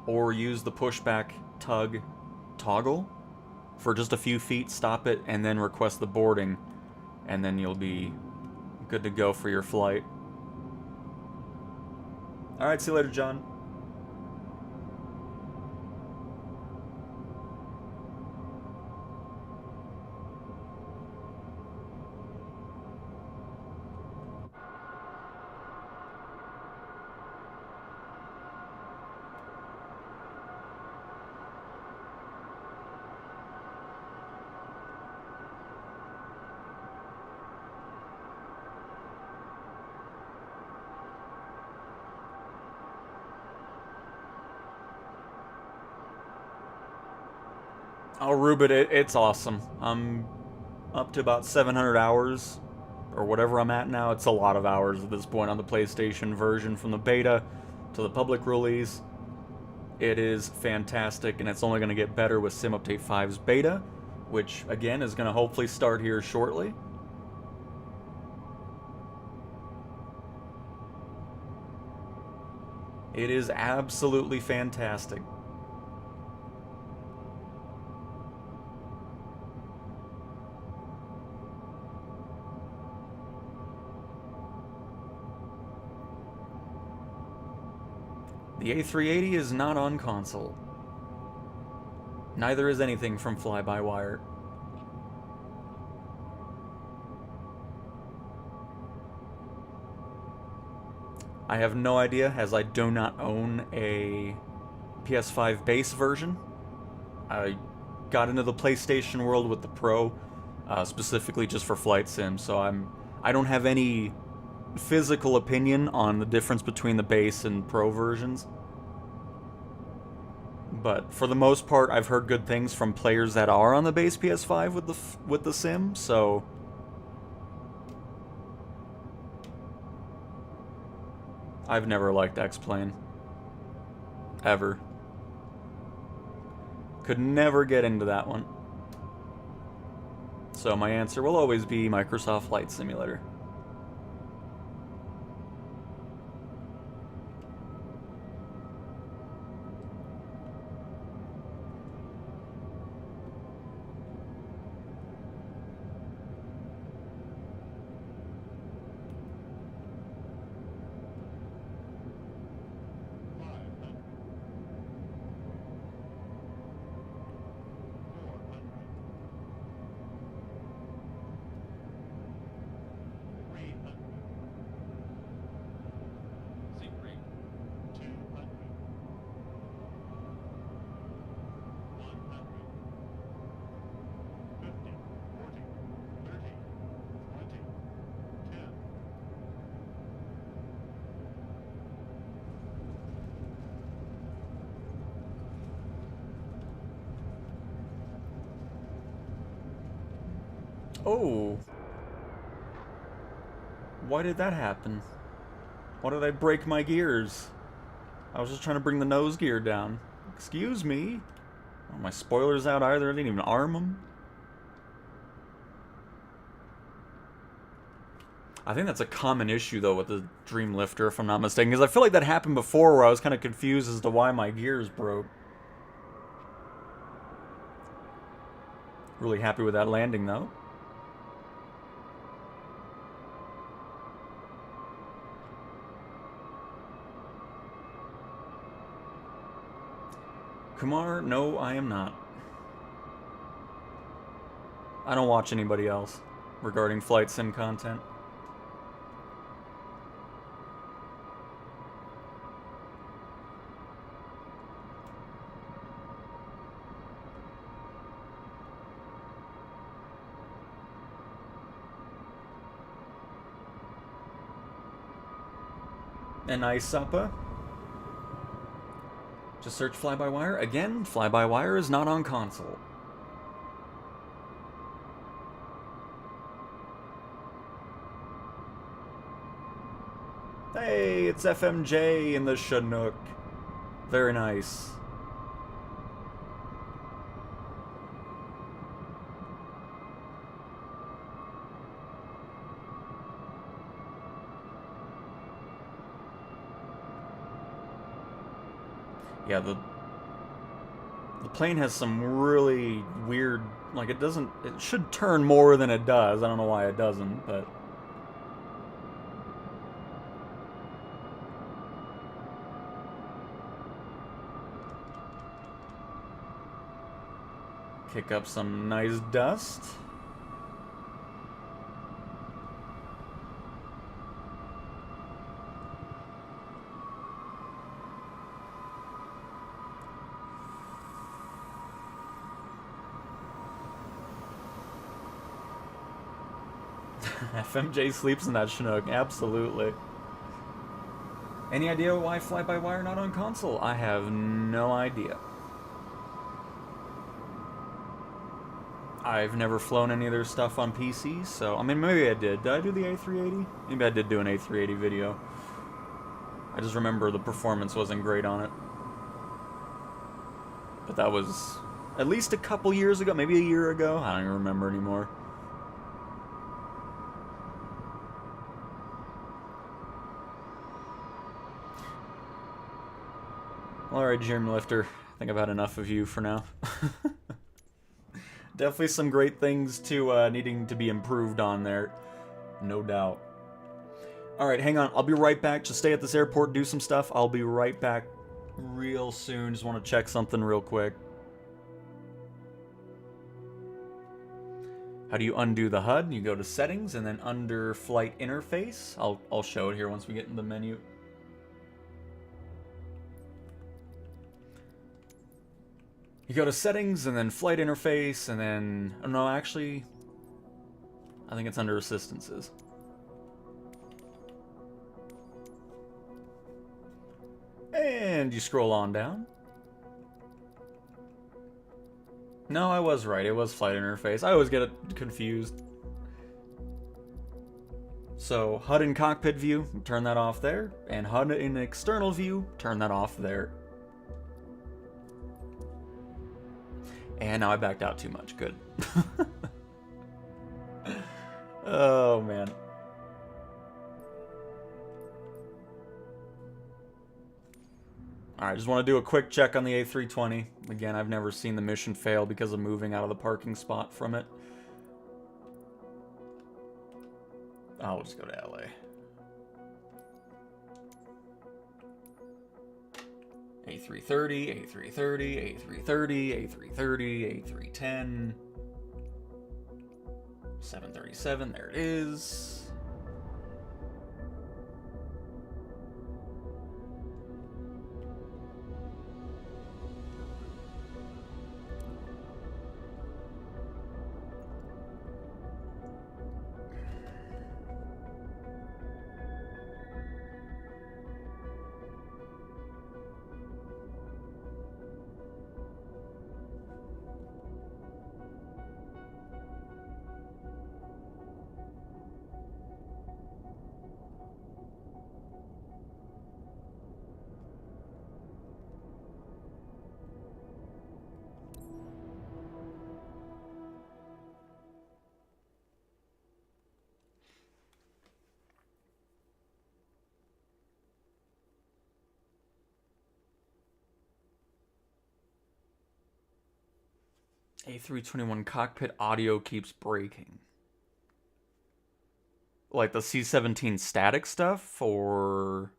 or use the pushback tug toggle for just a few feet, stop it, and then request the boarding. And then you'll be good to go for your flight. Alright, see you later, John. Oh, Rubit, it's awesome. I'm up to about 700 hours, or whatever I'm at now. It's a lot of hours at this point on the PlayStation version, from the beta to the public release. It is fantastic, and it's only going to get better with Sim Update 5's beta, which, again, is going to hopefully start here shortly. It is absolutely fantastic. The A380 is not on console. Neither is anything from Fly-by-Wire. I have no idea, as I do not own a PS5 base version. I got into the PlayStation world with the Pro, specifically just for flight sim, so I don't have any physical opinion on the difference between the base and Pro versions. But for the most part, I've heard good things from players that are on the base PS5 with the sim, so I've never liked X-Plane. Ever. Could never get into that one. So my answer will always be Microsoft Flight Simulator. Oh. Why did that happen? Why did I break my gears? I was just trying to bring the nose gear down. Excuse me? Oh, my spoiler's out either. I didn't even arm them. I think that's a common issue, though, with the Dreamlifter, if I'm not mistaken. Because I feel like that happened before where I was kind of confused as to why my gears broke. Really happy with that landing, though. Kumar, no, I am not. I don't watch anybody else regarding flight sim content. And nice supper. Just search fly-by-wire. Again, fly-by-wire is not on console. Hey, it's FMJ in the Chinook. Very nice. Yeah, the plane has some really weird, like it should turn more than it does. I don't know why it doesn't, but kick up some nice dust. FMJ sleeps in that Chinook, absolutely. Any idea why fly-by-wire not on console? I have no idea. I've never flown any of their stuff on PC, so... I mean, maybe I did. Did I do the A380? Maybe I did do an A380 video. I just remember the performance wasn't great on it. But that was at least a couple years ago, maybe a year ago. I don't even remember anymore. Alright, Dreamlifter. I think I've had enough of you for now. Definitely some great things to needing to be improved on there. No doubt. Alright, hang on. I'll be right back. Just stay at this airport, do some stuff. I'll be right back real soon. Just want to check something real quick. How do you undo the HUD? You go to Settings, and then under Flight Interface. I'll show it here once we get in the menu. You go to Settings, and then Flight Interface, and then... Oh, no, actually... I think it's under Assistances. And you scroll on down. No, I was right. It was Flight Interface. I always get it confused. So, HUD in Cockpit View, turn that off there. And HUD in External View, turn that off there. And now I backed out too much. Good. Oh, man. Alright, just want to do a quick check on the A320. Again, I've never seen the mission fail because of moving out of the parking spot from it. I'll just go to LA. A330, A330, A330, A330, A310. 737, there it is. A321 cockpit audio keeps breaking. Like the C-17 static stuff, or...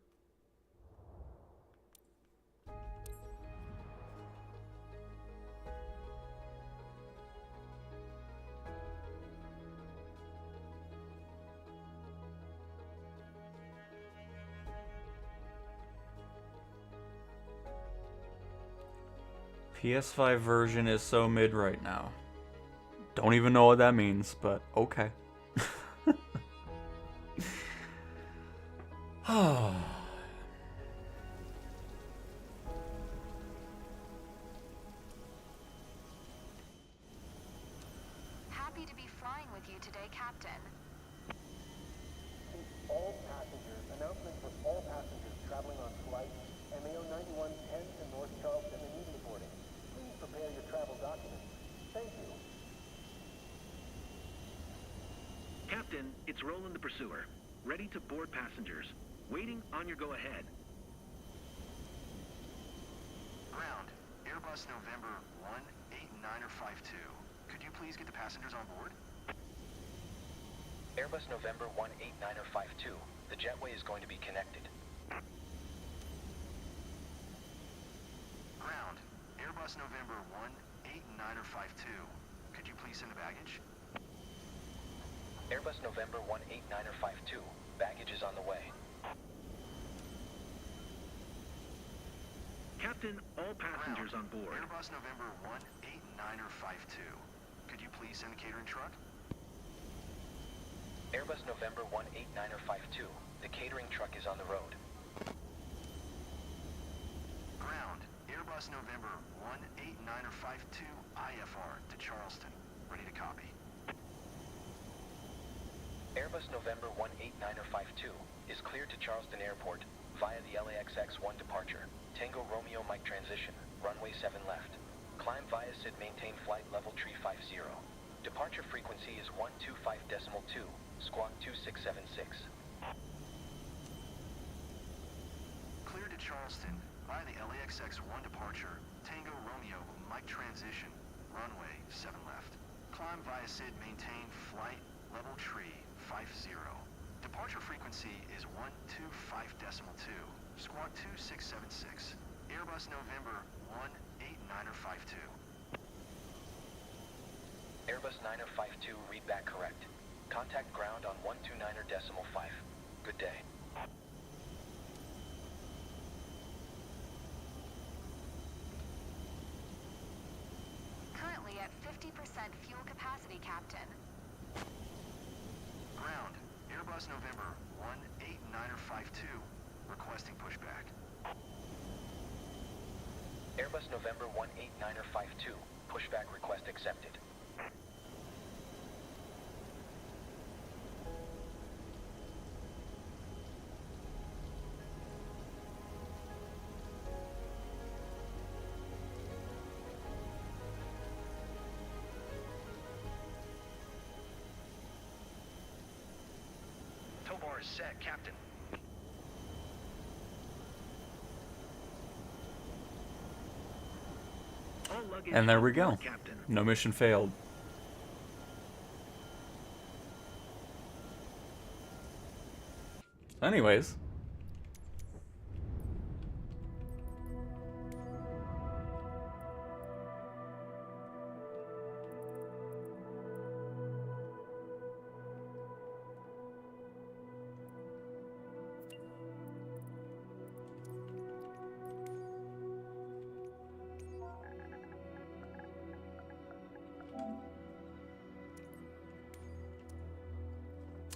PS5 version is so mid right now. Don't even know what that means, but okay. Happy to be flying with you today, Captain. All passengers, announcement for all passengers traveling on flight MAO 9110 to North Charleston and immediate boarding. Please prepare your travel documents. Thank you. Captain, it's Roland the Pursuer. Ready to board passengers. Waiting on your go-ahead. Ground, Airbus November 18952. Could you please get the passengers on board? Airbus November 18952. The jetway is going to be connected. Ground, Airbus November 18952. Could you please send the baggage? Airbus November 18952. Baggage is on the way. Captain, all passengers on board. Airbus November 18952. Could you please send the catering truck? Airbus November 18952. The catering truck is on the road. Ground, Airbus November 18952 IFR to Charleston. Ready to copy. Airbus November 18952 is cleared to Charleston Airport via the LAX-1 departure. Tango Romeo Mike transition. Runway 7 left. Climb via SID, maintain flight level tree 50. Departure frequency is 125.2. Squawk 2676. Cleared to Charleston via the LAX-1 departure. Tango Romeo Mike transition. Runway 7 left. Climb via SID, maintain flight level tree 50. Departure frequency is 125.2. Squawk 2676. Airbus November 18952. Airbus 9052, read back correct. Contact ground on 129.5. Good day. Currently at 50% fuel capacity, Captain. Ground, Airbus November 18952. Requesting pushback. Airbus November 18952. Pushback request accepted. Tow bar is set, Captain. All luggage And there we on go. board, Captain. No mission failed. Anyways.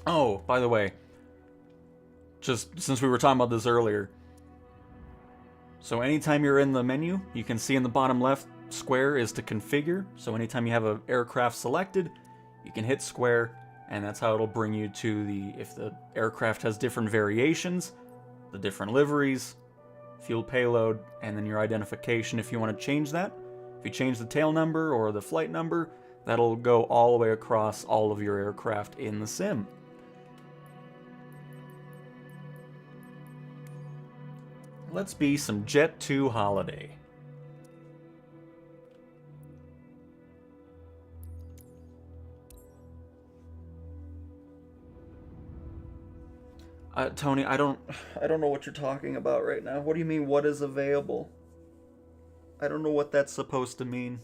Oh, by the way, just since we were talking about this earlier, so anytime you're in the menu, you can see in the bottom left, square is to configure. So anytime you have an aircraft selected, you can hit square, and that's how it'll bring you to if the aircraft has different variations, the different liveries, fuel payload, and then your identification if you want to change that. If you change the tail number or the flight number, that'll go all the way across all of your aircraft in the sim. Let's be some Jet 2 Holiday. Tony, I don't know what you're talking about right now. What do you mean, what is available? I don't know what that's supposed to mean.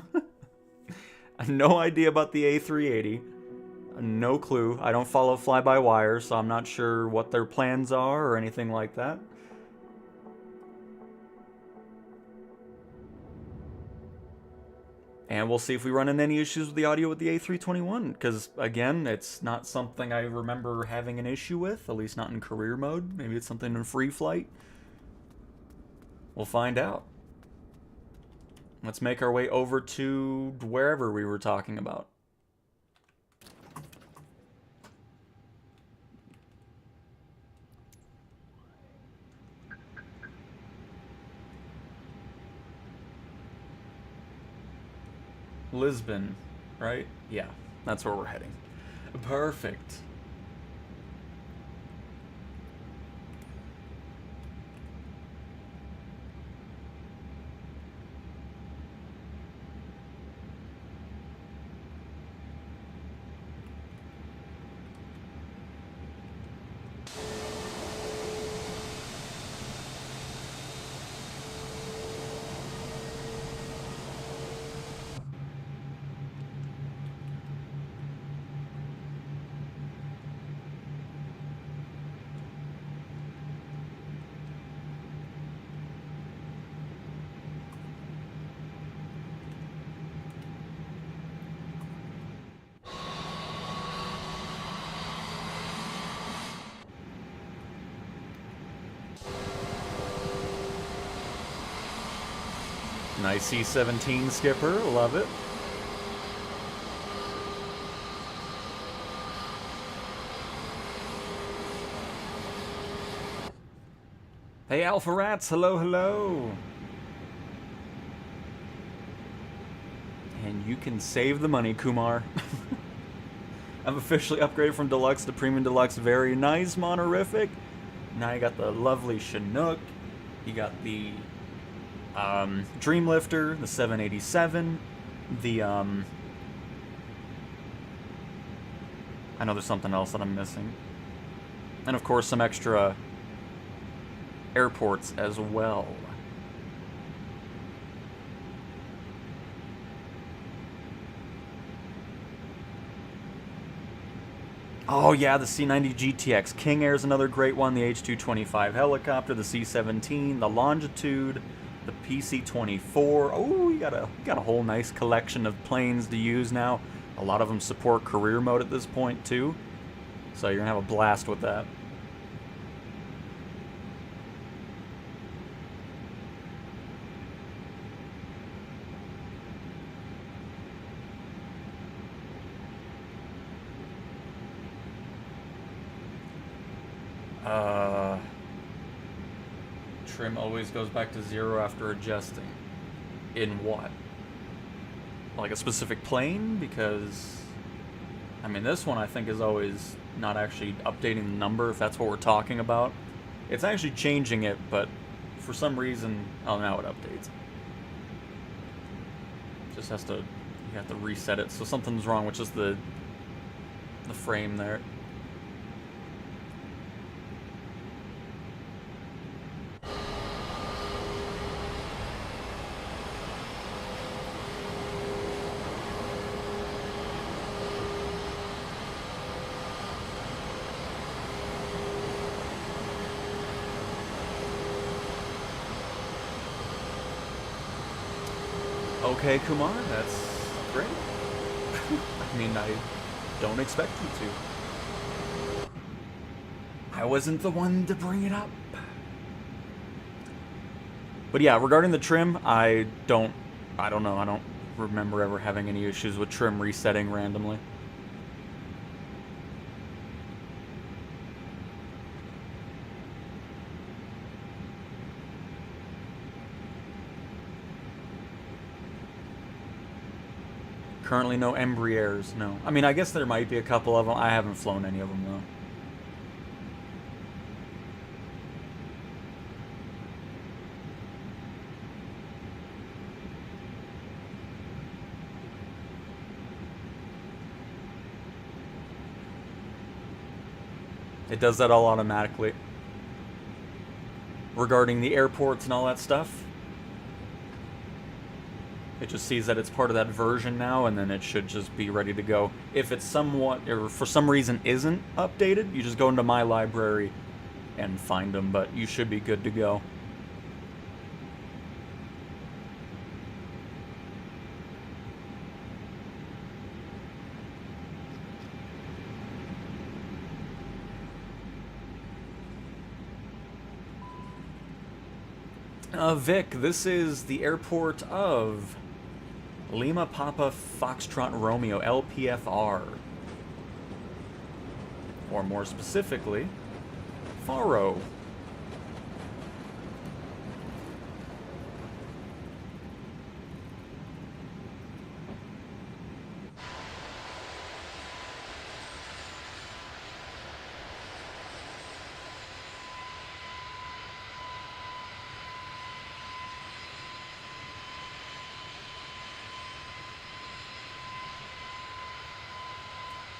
I have no idea about the A380. No clue. I don't follow fly-by-wire, so I'm not sure what their plans are or anything like that. And we'll see if we run into any issues with the audio with the A321, because, again, it's not something I remember having an issue with, at least not in career mode. Maybe it's something in free flight. We'll find out. Let's make our way over to wherever we were talking about. Lisbon, right? Yeah, that's where we're heading. Perfect. Nice C-17 skipper, love it. Hey Alpha Rats, hello, hello. And you can save the money, Kumar. I've officially upgraded from Deluxe to Premium Deluxe. Very nice, Monorific. Now you got the lovely Chinook. You got the Dreamlifter, the 787, the I know there's something else that I'm missing. And of course some extra airports as well. Oh yeah, the C-90 GTX. King Air is another great one. The H-225 helicopter, the C-17, the Longitude, the PC-24. Oh, you got a whole nice collection of planes to use now. A lot of them support career mode at this point too, so you're gonna have a blast with that. Trim always goes back to 0 after adjusting. In what? Like a specific plane? Because, I mean, this one I think is always not actually updating the number, if that's what we're talking about. It's actually changing it, but for some reason, oh, now it updates. Just has to, you have to reset it. So something's wrong with just the frame there. Okay, Kumar, that's great. I mean, I don't expect you to. I wasn't the one to bring it up. But yeah, regarding the trim, I don't know. I don't remember ever having any issues with trim resetting randomly. Currently no Embraers, no. I mean, I guess there might be a couple of them. I haven't flown any of them, though. It does that all automatically. Regarding the airports and all that stuff, it just sees that it's part of that version now, and then it should just be ready to go. If it's somewhat, or for some reason isn't updated, you just go into My Library and find them, but you should be good to go. Vic, this is the airport of Lima Papa Foxtrot Romeo, LPFR. Or more specifically, Faro.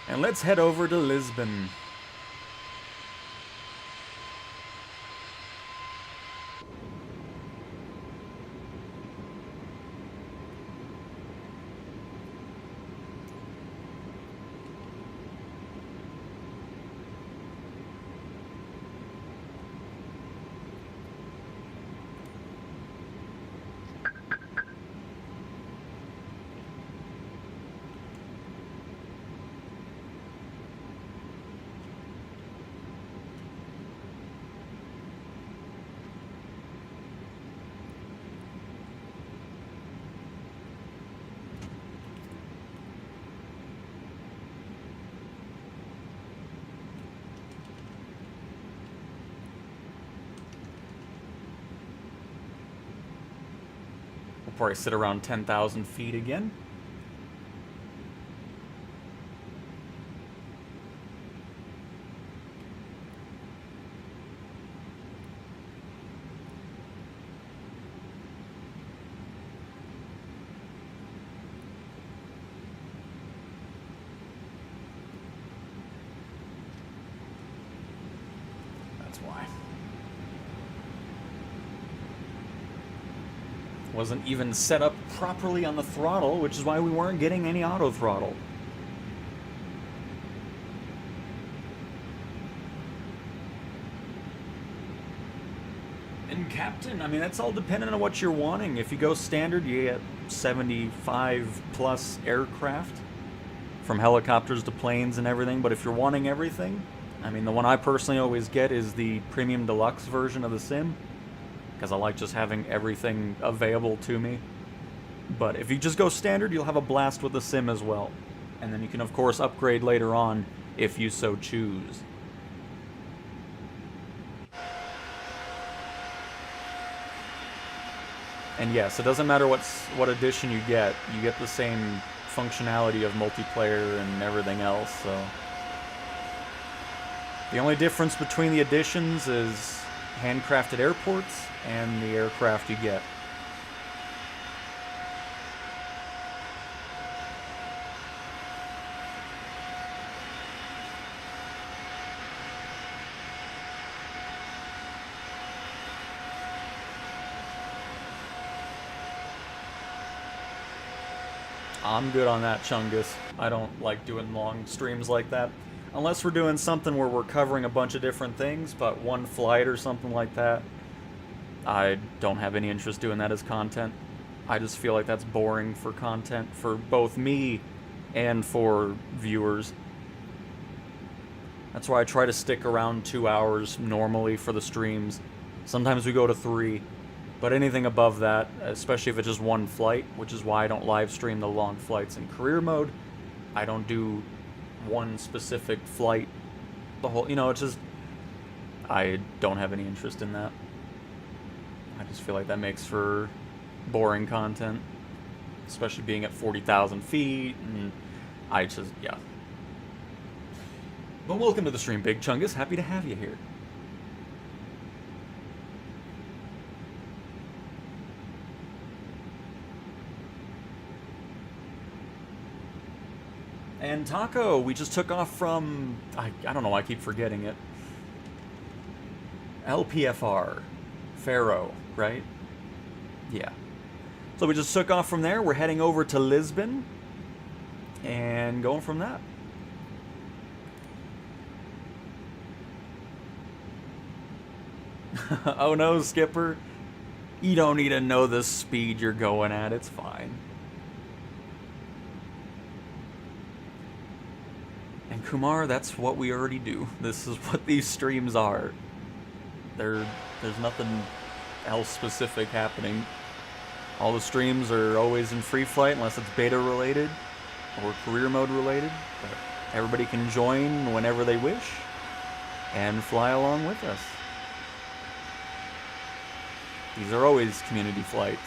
And let's head over to Lisbon. We'll probably sit around 10,000 feet again. That's why. Wasn't even set up properly on the throttle, which is why we weren't getting any auto throttle. And Captain, I mean, that's all dependent on what you're wanting. If you go standard, you get 75 plus aircraft, from helicopters to planes and everything. But if you're wanting everything, I mean, the one I personally always get is the Premium Deluxe version of the sim, because I like just having everything available to me. But if you just go standard, you'll have a blast with the sim as well. And then you can, of course, upgrade later on if you so choose. And yes, it doesn't matter what edition you get the same functionality of multiplayer and everything else, so. The only difference between the editions is handcrafted airports and the aircraft you get. I'm good on that, Chungus. I don't like doing long streams like that. Unless we're doing something where we're covering a bunch of different things, but one flight or something like that, I don't have any interest doing that as content. I just feel like that's boring for content for both me and for viewers. That's why I try to stick around 2 hours normally for the streams. Sometimes we go to 3, but anything above that, especially if it's just one flight, which is why I don't live stream the long flights in career mode. I don't do one specific flight the whole, you know, it's just, I don't have any interest in that. I just feel like that makes for boring content, especially being at 40,000 feet, and I just, yeah. But welcome to the stream, Big Chungus. Happy to have you here. And Taco, we just took off from... I don't know why I keep forgetting it. LPFR. Faro, right? Yeah. So we just took off from there. We're heading over to Lisbon. And going from that. Oh no, Skipper. You don't need to know the speed you're going at. It's fine. And Kumar, that's what we already do. This is what these streams are. There's nothing else specific happening. All the streams are always in free flight unless it's beta related or career mode related. But everybody can join whenever they wish and fly along with us. These are always community flights.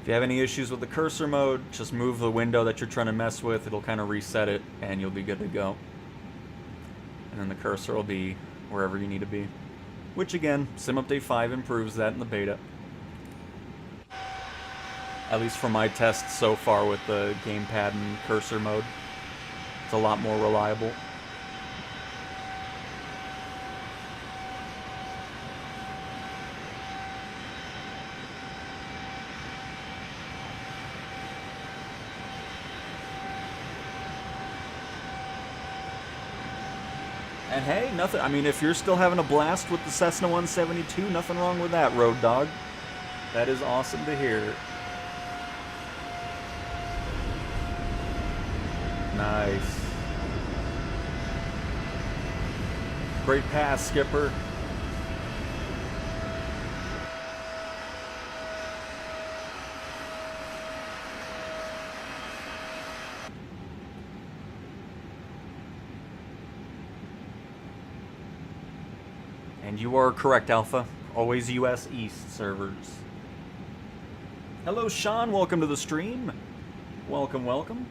If you have any issues with the cursor mode, just move the window that you're trying to mess with. It'll kind of reset it, and you'll be good to go. And then the cursor will be wherever you need to be. Which, again, Sim Update 5 improves that in the beta. At least from my tests so far with the gamepad and cursor mode. It's a lot more reliable. And hey, nothing. I mean, if you're still having a blast with the Cessna 172, nothing wrong with that, Road Dog. That is awesome to hear. Nice. Great pass, Skipper. And you are correct, Alpha. Always US East servers. Hello, Sean. Welcome to the stream. Welcome, welcome.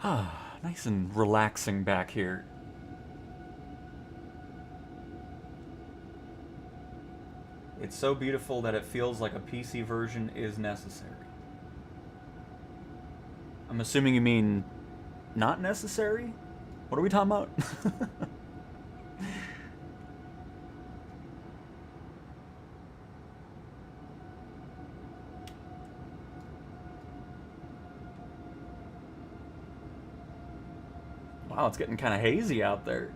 Ah, nice and relaxing back here. It's so beautiful that it feels like a PC version is necessary. I'm assuming you mean not necessary? What are we talking about? Wow, it's getting kind of hazy out there.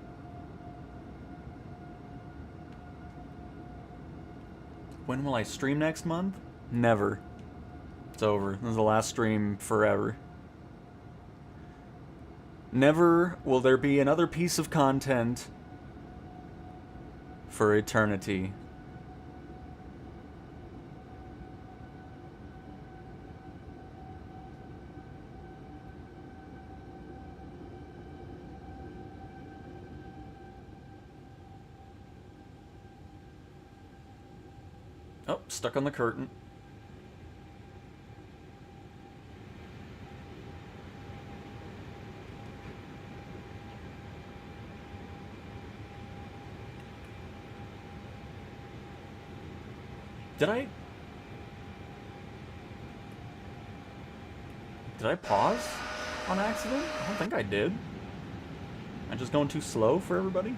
When will I stream next month? Never. It's over. This is the last stream forever. Never will there be another piece of content for eternity. Oh, stuck on the curtain. Did I pause on accident? I don't think I did. Am I just going too slow for everybody?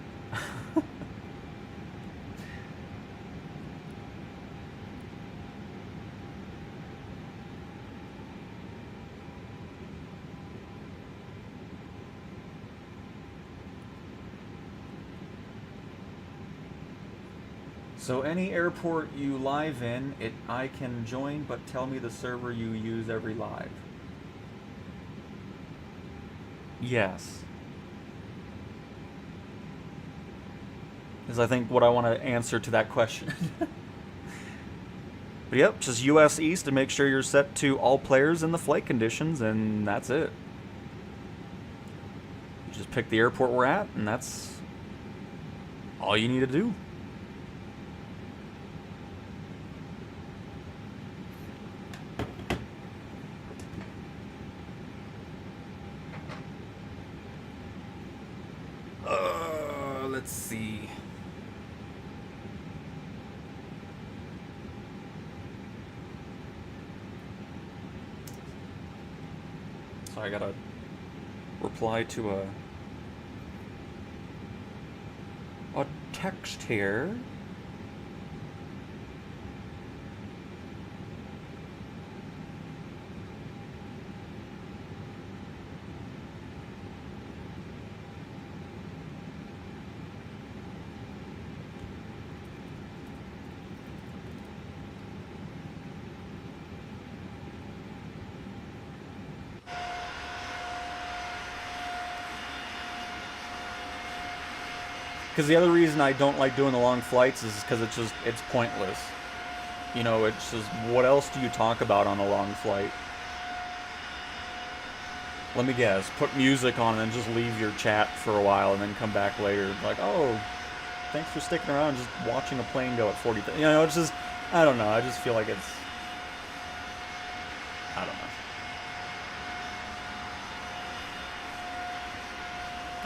So any airport you live in, I can join, but tell me the server you use every live. Yes. Is I think what I want to answer to that question. But yep, just US East and make sure you're set to all players in the flight conditions, and that's it. You just pick the airport we're at, and that's all you need to do. Let's see. So I gotta reply to a text here. Because the other reason I don't like doing the long flights is because it's pointless. You know, it's just, what else do you talk about on a long flight? Let me guess, put music on and then just leave your chat for a while and then come back later. Like, oh, thanks for sticking around just watching a plane go at 40. You know, it's just, I don't know, I just feel like it's, I don't know.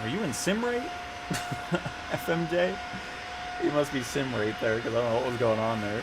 Are you in sim rate? FMJ? You must be sim rate there, because I don't know what was going on there.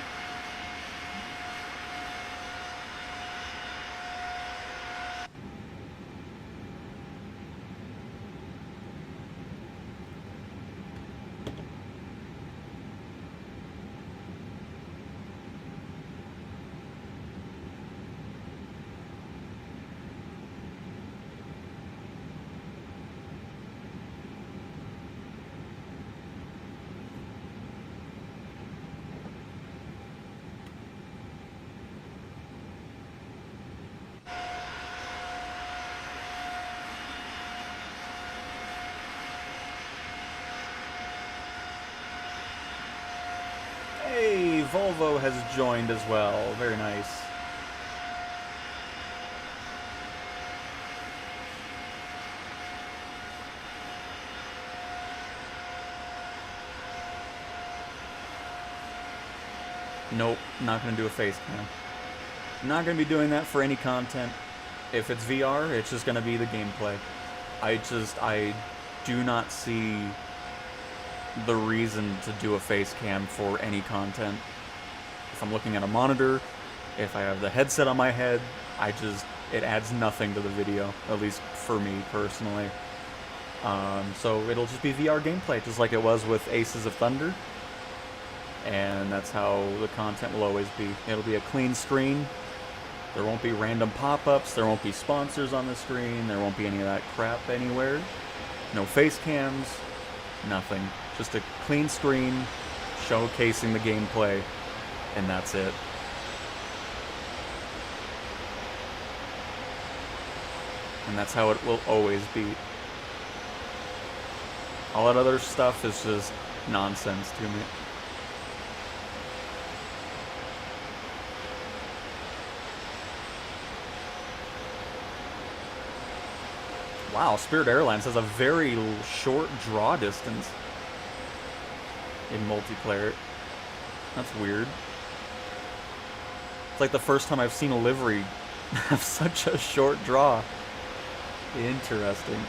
Hey, Volvo has joined as well. Very nice. Nope, not gonna do a face cam. Not gonna be doing that for any content. If it's VR, it's just gonna be the gameplay. I do not see the reason to do a face cam for any content. If I'm looking at a monitor, if I have the headset on my head, it adds nothing to the video, at least for me personally. So it'll just be VR gameplay, just like it was with Aces of Thunder. And that's how the content will always be. It'll be a clean screen. There won't be random pop-ups, there won't be sponsors on the screen, there won't be any of that crap anywhere. No face cams, nothing. Just a clean screen showcasing the gameplay, and that's it. And that's how it will always be. All that other stuff is just nonsense to me. Wow, Spirit Airlines has a very short draw distance in multiplayer. That's weird. It's like the first time I've seen a livery have such a short draw. Interesting.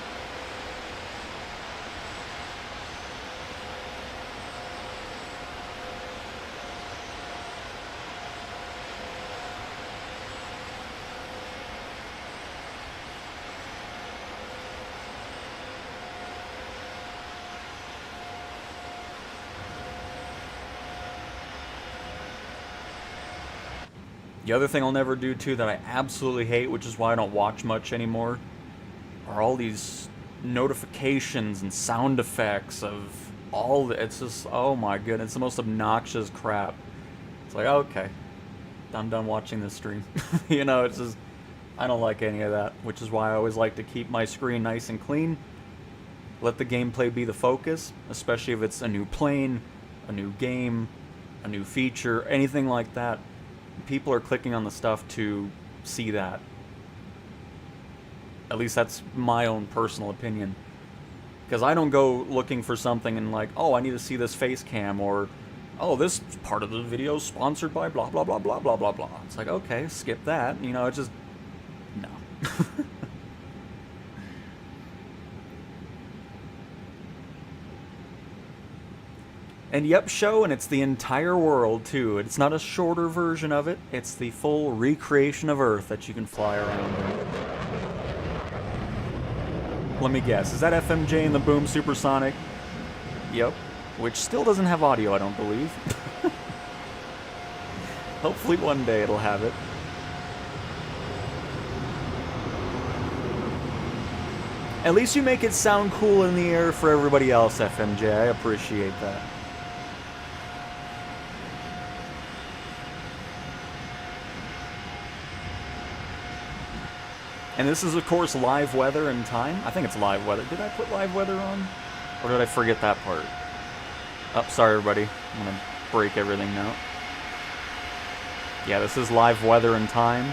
The other thing I'll never do, too, that I absolutely hate, which is why I don't watch much anymore, are all these notifications and sound effects of all the... It's just, oh my goodness, it's the most obnoxious crap. It's like, okay, I'm done watching this stream. You know, it's just... I don't like any of that, which is why I always like to keep my screen nice and clean. Let the gameplay be the focus, especially if it's a new plane, a new game, a new feature, anything like that. People are clicking on the stuff to see that. At least that's my own personal opinion. Because I don't go looking for something and like, oh, I need to see this face cam, or, oh, this part of the video is sponsored by blah, blah, blah, blah, blah, blah, blah. It's like, okay, skip that. You know, it's just, no. And yep, show, and it's the entire world, too. It's not a shorter version of it. It's the full recreation of Earth that you can fly around in. Let me guess, is that FMJ in the Boom Supersonic? Yep. Which still doesn't have audio, I don't believe. Hopefully one day it'll have it. At least you make it sound cool in the air for everybody else, FMJ. I appreciate that. And this is, of course, live weather and time. I think it's live weather. Did I put live weather on? Or did I forget that part? Oh, sorry, everybody. I'm going to break everything now. Yeah, this is live weather and time.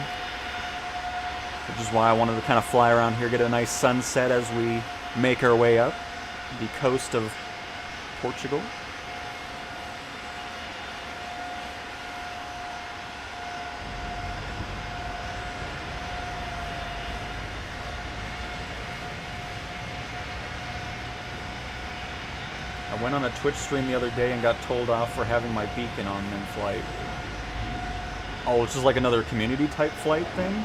Which is why I wanted to kind of fly around here, get a nice sunset as we make our way up the coast of Portugal. I went on a Twitch stream the other day and got told off for having my beacon on in flight. Oh, it's just like another community type flight thing?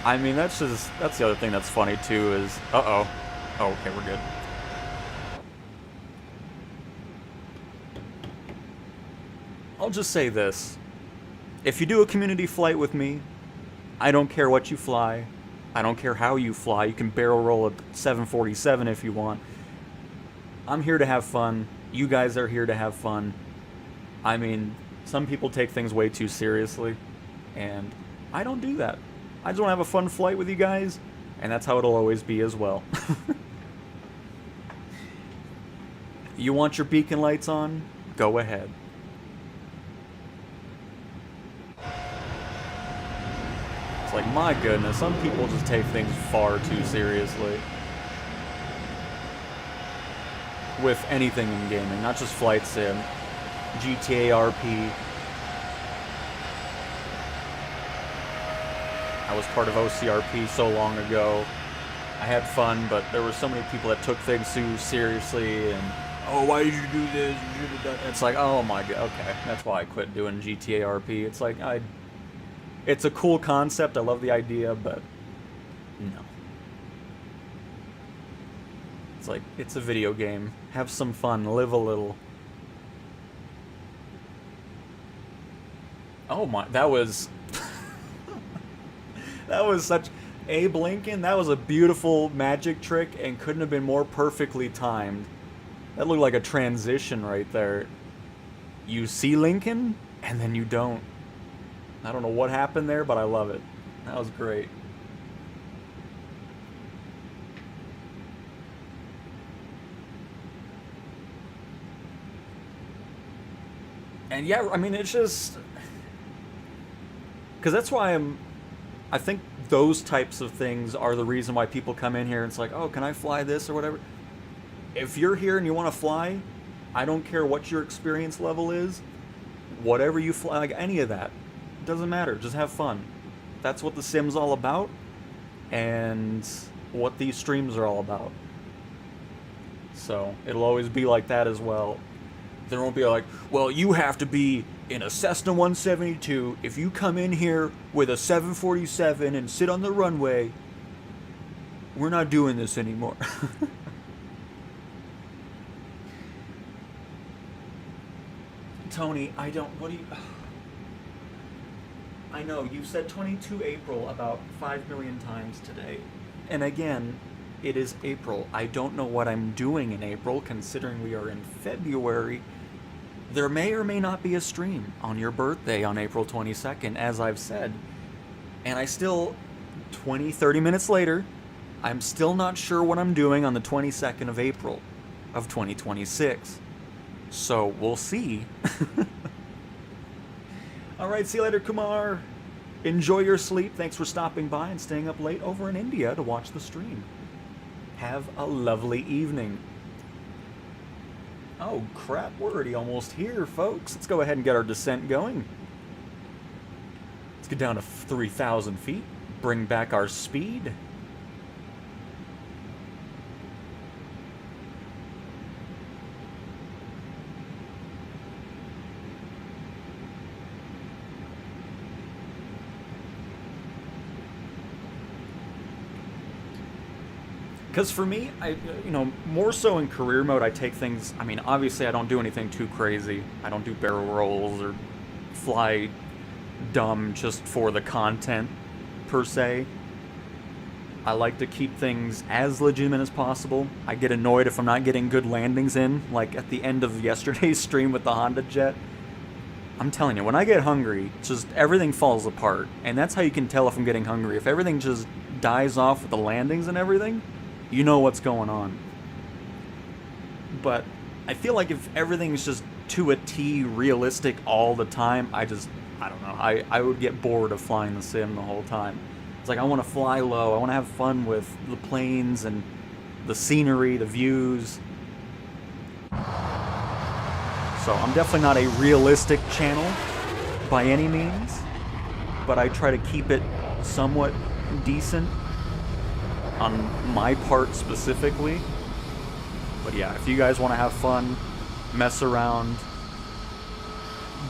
I mean, that's the other thing that's funny too is, uh-oh. Oh, okay, we're good. I'll just say this. If you do a community flight with me, I don't care what you fly. I don't care how you fly. You can barrel roll a 747 if you want. I'm here to have fun. You guys are here to have fun. I mean, some people take things way too seriously, and I don't do that. I just want to have a fun flight with you guys, and that's how it'll always be as well. You want your beacon lights on? Go ahead. It's like, my goodness, some people just take things far too seriously. With anything in gaming, not just flight sim, GTA RP. I was part of OCRP so long ago. I had fun, but there were so many people that took things too seriously, and, oh, why did you do this? You should have done. It's like, oh my god, okay, that's why I quit doing GTA RP. It's like, it's a cool concept, I love the idea, but no. It's like, it's a video game. Have some fun, live a little. Oh my, that was... that was such... Abe Lincoln, that was a beautiful magic trick and couldn't have been more perfectly timed. That looked like a transition right there. You see Lincoln, and then you don't. I don't know what happened there, but I love it. That was great. And yeah, I mean, it's just... Because that's why I think those types of things are the reason why people come in here and it's like, oh, can I fly this or whatever? If you're here and you want to fly, I don't care what your experience level is. Whatever you fly, like any of that. It doesn't matter. Just have fun. That's what the sim's all about. And what these streams are all about. So, it'll always be like that as well. There won't be like, well, you have to be in a Cessna 172. If you come in here with a 747 and sit on the runway, we're not doing this anymore. Tony, I don't, what do you... I know, you've said 22 April about 5 million times today. And again, it is April. I don't know what I'm doing in April, considering we are in February. There may or may not be a stream on your birthday on April 22nd, as I've said. And I still, 30 minutes later, I'm still not sure what I'm doing on the 22nd of April of 2026. So, we'll see. Alright, see you later, Kumar. Enjoy your sleep. Thanks for stopping by and staying up late over in India to watch the stream. have a lovely evening. Oh crap, we're already almost here, folks. Let's go ahead and get our descent going. Let's get down to 3,000 feet, bring back our speed. Because for me, more so in career mode, I take things, I mean, obviously I don't do anything too crazy. I don't do barrel rolls or fly dumb just for the content, per se. I like to keep things as legitimate as possible. I get annoyed if I'm not getting good landings in, like at the end of yesterday's stream with the Honda Jet. I'm telling you, when I get hungry, just everything falls apart. And that's how you can tell if I'm getting hungry. If everything just dies off with the landings and everything, you know what's going on. But I feel like if everything's just to a T realistic all the time, I don't know, I would get bored of flying the sim the whole time. It's like I want to fly low, I want to have fun with the planes and the scenery, the views. So I'm definitely not a realistic channel by any means, but I try to keep it somewhat decent on my part specifically. But yeah, if you guys want to have fun, mess around.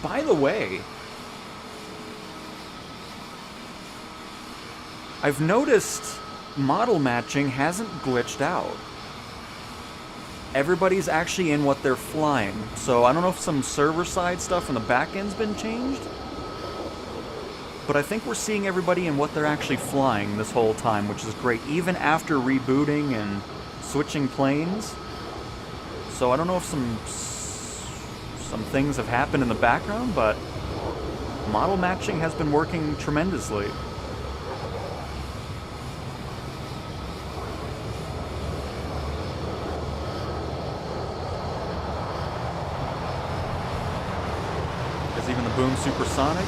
By the way, I've noticed model matching hasn't glitched out. Everybody's actually in what they're flying, so I don't know if some server-side stuff in the back end's been changed, but I think we're seeing everybody in what they're actually flying this whole time, which is great, even after rebooting and switching planes. So I don't know if some things have happened in the background, but model matching has been working tremendously. There's even the Boom Supersonic.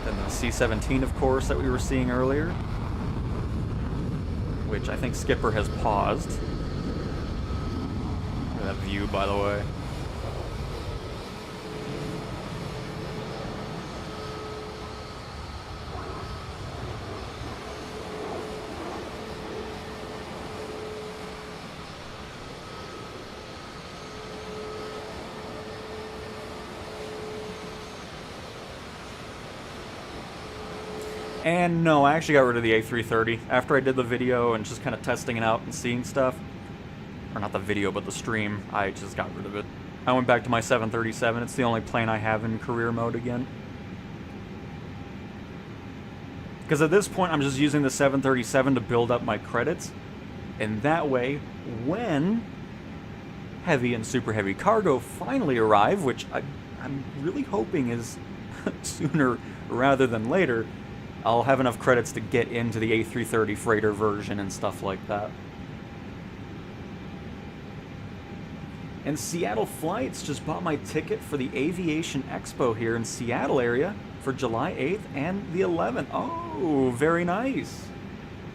Then the C-17, of course, that we were seeing earlier, which I think Skipper has paused. Look at that view, by the way. And no, I actually got rid of the A330 after I did the video and just kind of testing it out and seeing stuff. Or not the video, but the stream. I just got rid of it. I went back to my 737. It's the only plane I have in career mode again. Because at this point, I'm just using the 737 to build up my credits. And that way, when heavy and super heavy cargo finally arrive, which I'm really hoping is sooner rather than later, I'll have enough credits to get into the A330 freighter version and stuff like that. And Seattle Flights just bought my ticket for the Aviation Expo here in Seattle area for July 8th and the 11th. Oh, very nice.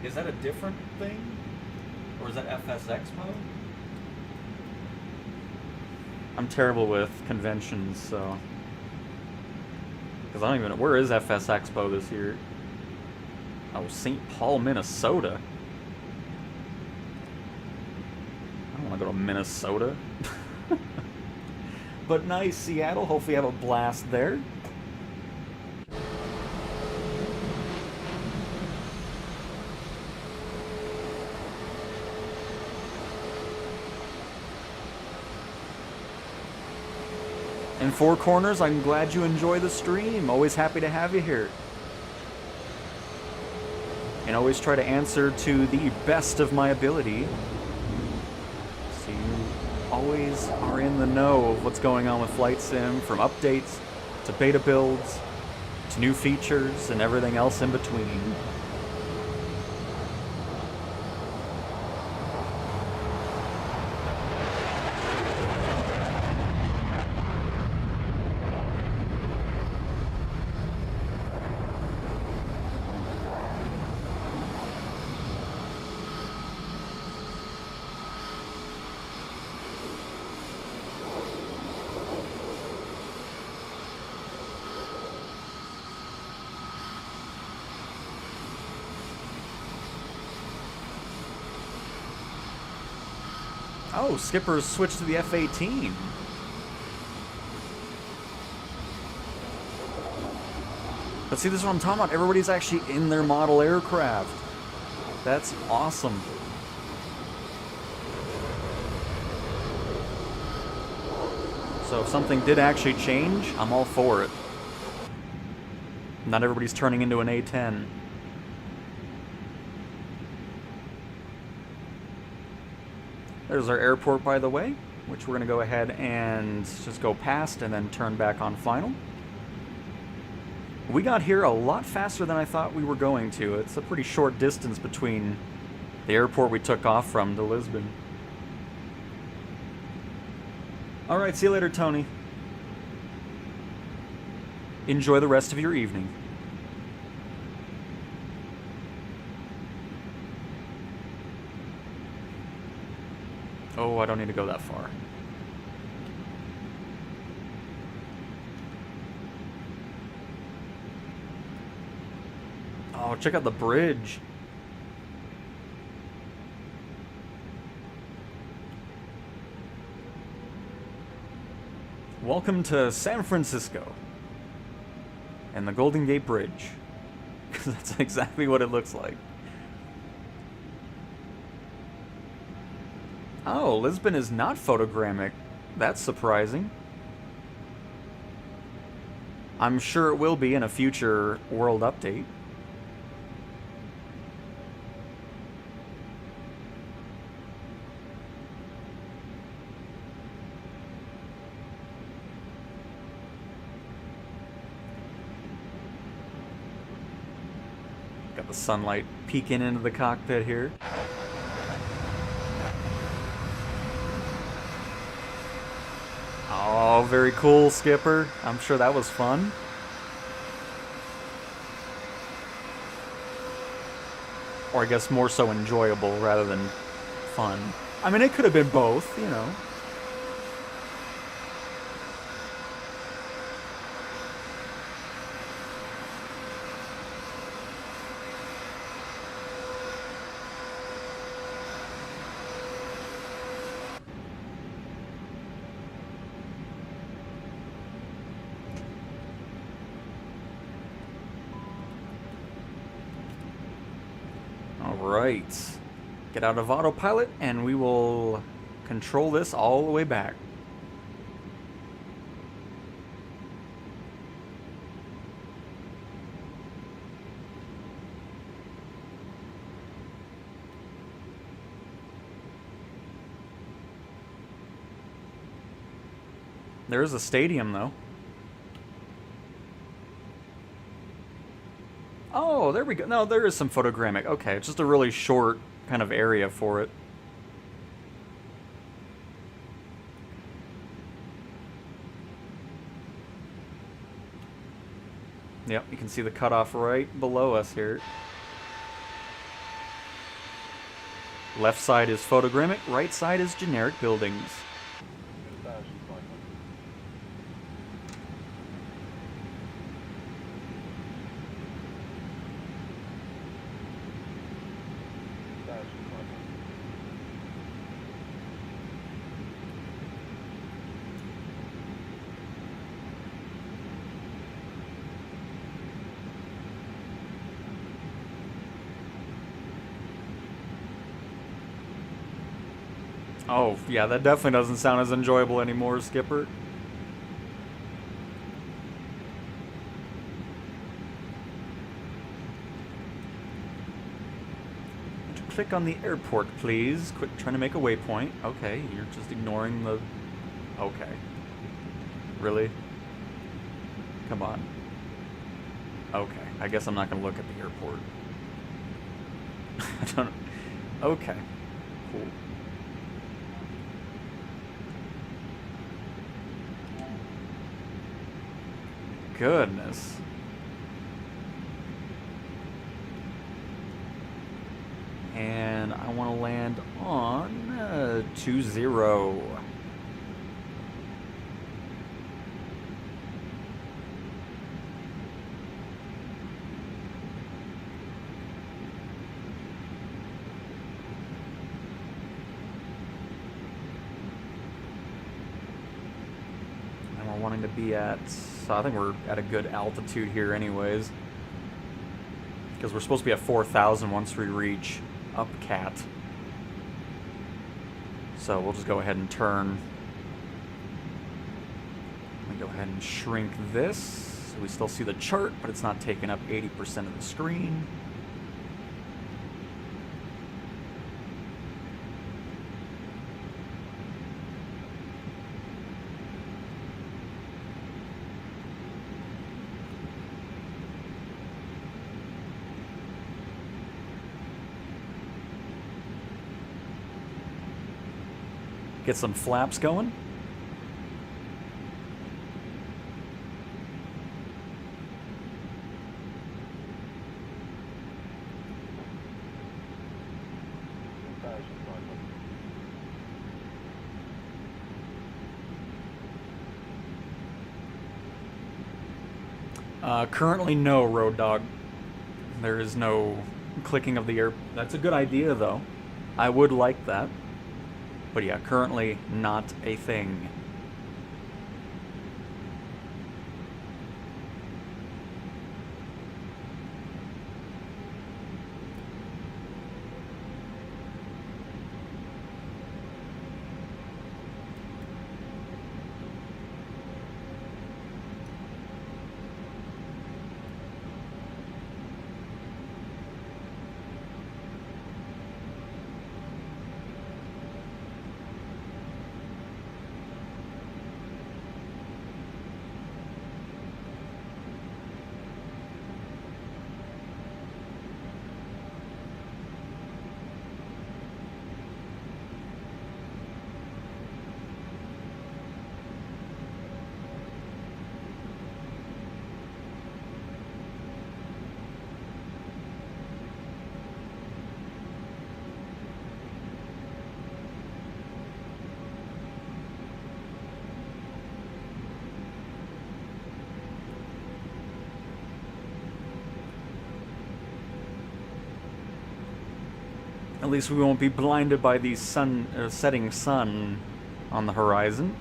Is that a different thing? Or is that FS Expo? I'm terrible with conventions, so... Because I don't even know, where is FS Expo this year? Oh, St. Paul, Minnesota. I don't want to go to Minnesota. But nice, Seattle. Hopefully you have a blast there. In Four Corners, I'm glad you enjoy the stream. Always happy to have you here. And always try to answer to the best of my ability. So you always are in the know of what's going on with Flight Sim, from updates to beta builds to new features and everything else in between. Oh, Skipper's switched to the F-18. But see, this is what I'm talking about. Everybody's actually in their model aircraft. That's awesome. So if something did actually change, I'm all for it. Not everybody's turning into an A-10. There's our airport, by the way, which we're going to go ahead and just go past and then turn back on final. We got here a lot faster than I thought we were going to. It's a pretty short distance between the airport we took off from to Lisbon. Alright, see you later, Tony. Enjoy the rest of your evening. Oh, I don't need to go that far. Oh, check out the bridge. Welcome to San Francisco and the Golden Gate Bridge. Because that's exactly what it looks like. Oh, Lisbon is not photogrammic. That's surprising. I'm sure it will be in a future world update. Got the sunlight peeking into the cockpit here. Oh, very cool, Skipper. I'm sure that was fun. Or I guess more so enjoyable rather than fun. I mean, it could have been both, you know. Alright, get out of autopilot and we will control this all the way back. There is a stadium though. Oh, there we go. No, there is some photogrammic. Okay, it's just a really short kind of area for it. Yep, you can see the cutoff right below us here. Left side is photogrammic, right side is generic buildings. Oh, yeah, that definitely doesn't sound as enjoyable anymore, Skipper. Would you click on the airport, please? Quit trying to make a waypoint. Okay, you're just ignoring the... Okay. Really? Come on. Okay, I guess I'm not going to look at the airport. I don't... Okay. Cool. Goodness. And I want to land on 20. wanting to be at? So I think we're at a good altitude here anyways. Because we're supposed to be at 4,000 once we reach Upcat. So we'll just go ahead and turn. Let me go ahead and shrink this. So we still see the chart, but it's not taking up 80% of the screen. Get some flaps going. Currently no, Road Dog. There is no clicking of the air. That's a good idea, though. I would like that. But yeah, currently not a thing. At least we won't be blinded by the setting sun on the horizon.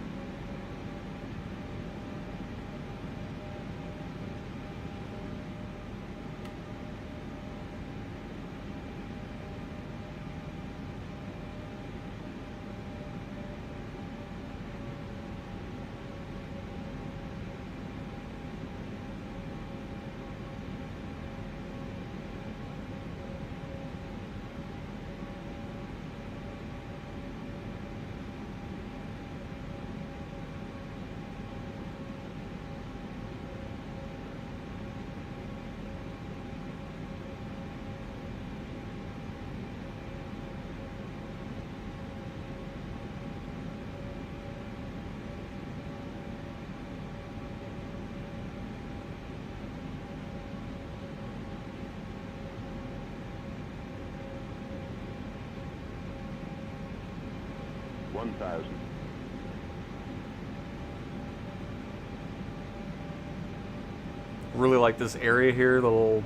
Really like this area here, the little,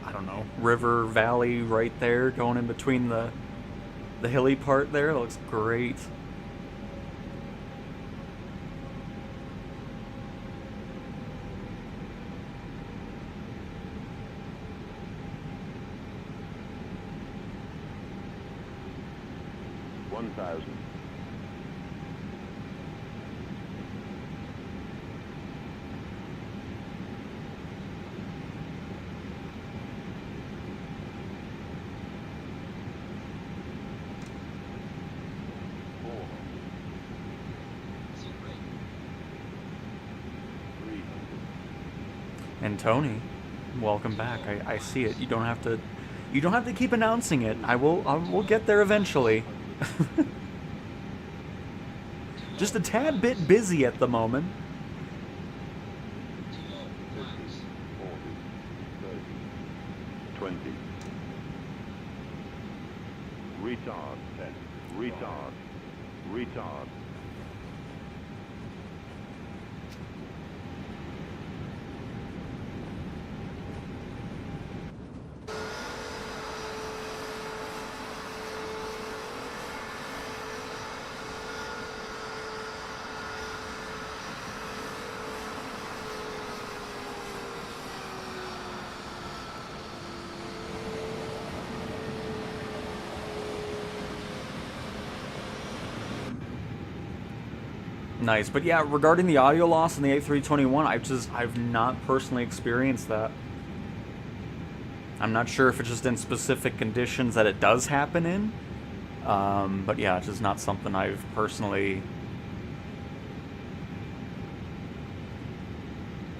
I don't know, river valley right there going in between the hilly part there. It looks great. And Tony, welcome back. I see it. You don't have to keep announcing it. I will get there eventually. Just a tad bit busy at the moment. 20. Retard, 10. Retard. Retard. Nice, but yeah, regarding the audio loss in the A321, I've not personally experienced that. I'm not sure if it's just in specific conditions that it does happen in, but yeah, it's just not something I've personally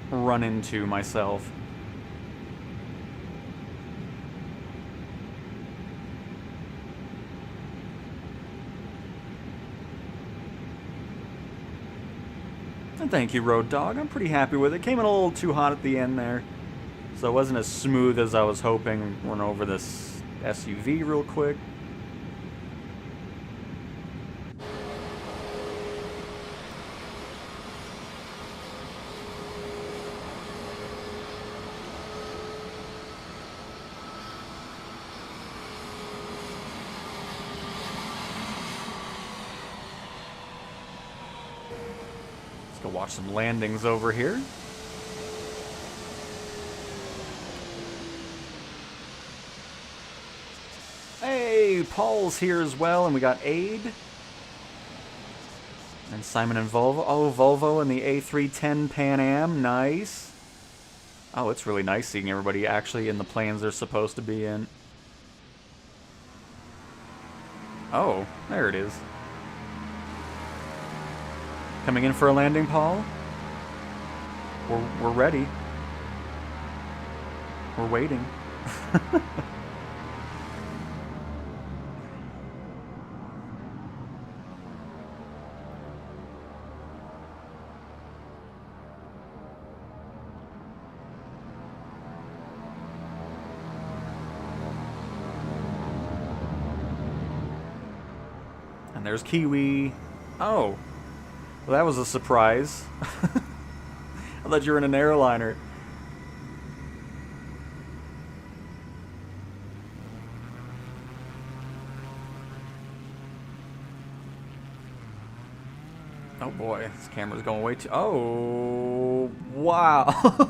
run into myself. And thank you, Road Dog. I'm pretty happy with it. Came in a little too hot at the end there, so it wasn't as smooth as I was hoping. Run over this SUV real quick. Go watch some landings over here. Hey, Paul's here as well, and we got Aid. And Simon and Volvo. Oh, Volvo and the A310 Pan Am. Nice. Oh, it's really nice seeing everybody actually in the planes they're supposed to be in. Oh, there it is. Coming in for a landing, Paul? We're ready. We're waiting. And there's Kiwi. Oh. Well, that was a surprise. I thought you were in an airliner. Oh boy, this camera's going way too... Oh, wow.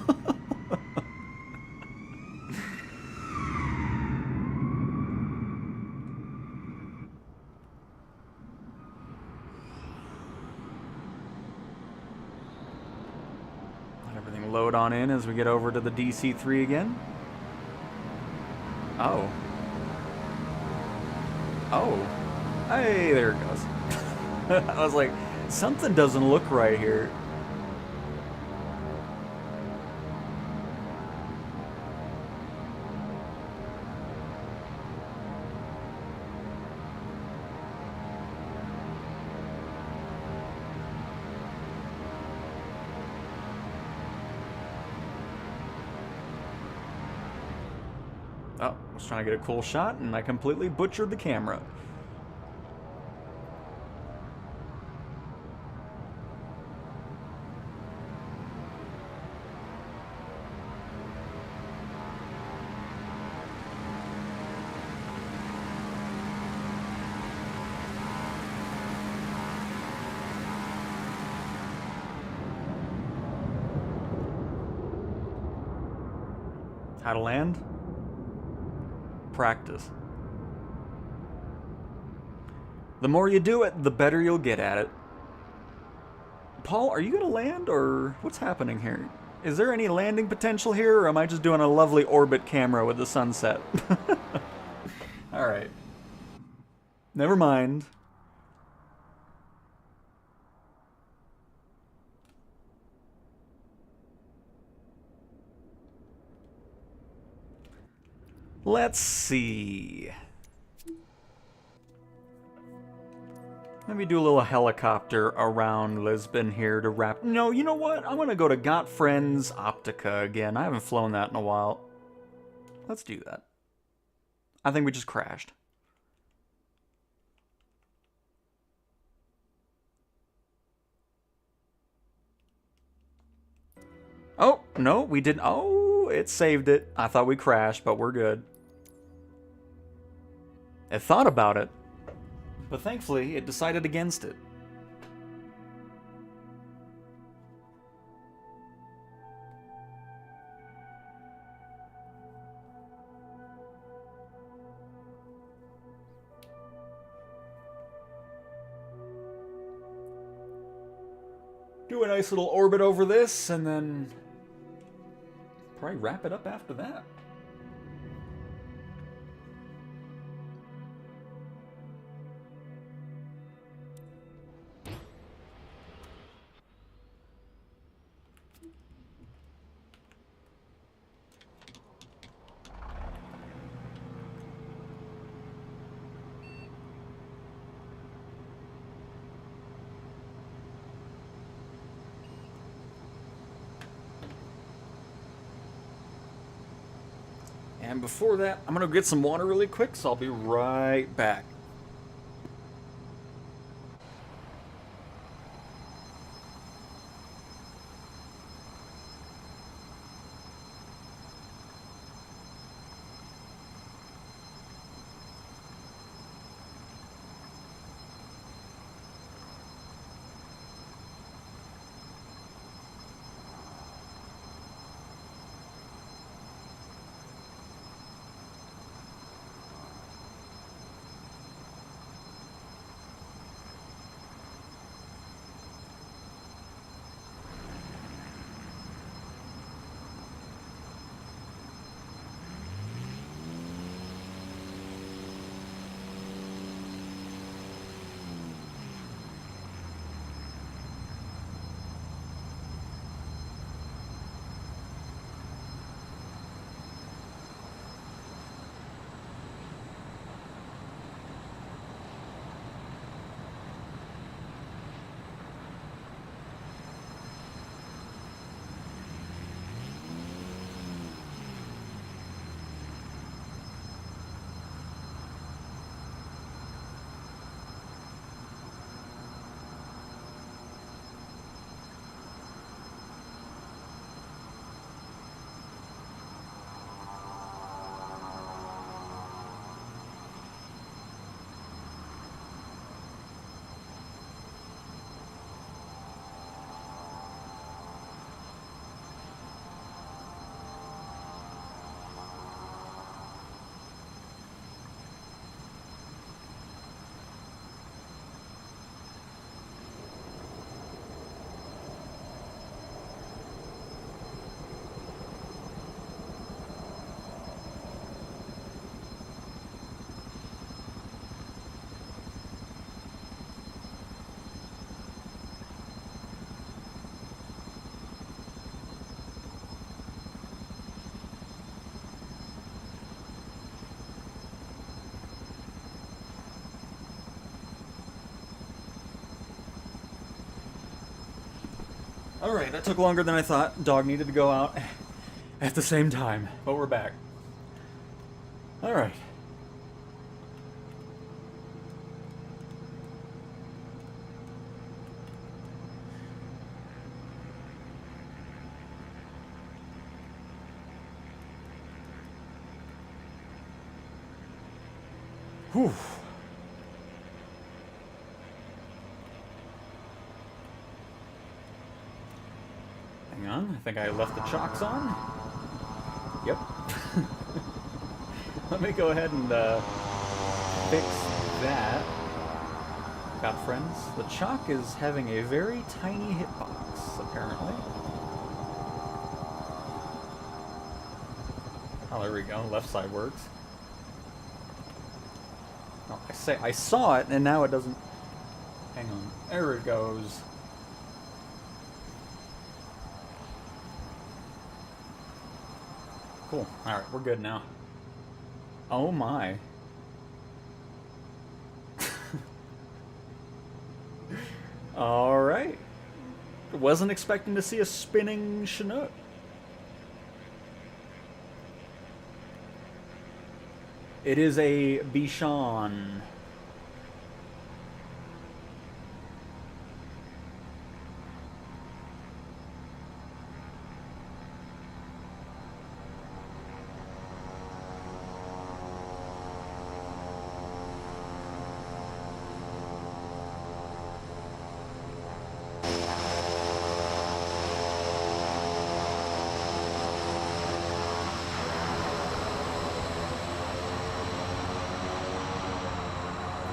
Load on in as we get over to the DC-3 again. Oh. Oh. Hey, there it goes. I was like, something doesn't look right here. Oh, I was trying to get a cool shot, and I completely butchered the camera. How to land? Practice. The more you do it, the better you'll get at it. Paul, are you gonna land, or what's happening here? Is there any landing potential here, or am I just doing a lovely orbit camera with the sunset? Alright. Never mind. Let's see. Maybe do a little helicopter around Lisbon here to wrap... No, you know what? I'm gonna go to Got Friends Optica again. I haven't flown that in a while. Let's do that. I think we just crashed. Oh, no, we didn't. Oh, it saved it. I thought we crashed, but we're good. It thought about it, but thankfully it decided against it. do a nice little orbit over this, and then probably wrap it up after that. And before that, I'm gonna get some water really quick, so I'll be right back. Alright, that took longer than I thought. Dog needed to go out at the same time, but we're back. Alright. Whew. Hang on, I think I left the chocks on. Yep. Let me go ahead and fix that. Got friends. The chock is having a very tiny hitbox, apparently. Oh, there we go. Left side works. Oh, I saw it, and now it doesn't. Hang on. There it goes. Cool. Alright, we're good now. Oh my. Alright. Wasn't expecting to see a spinning Chinook. It is a Bichon.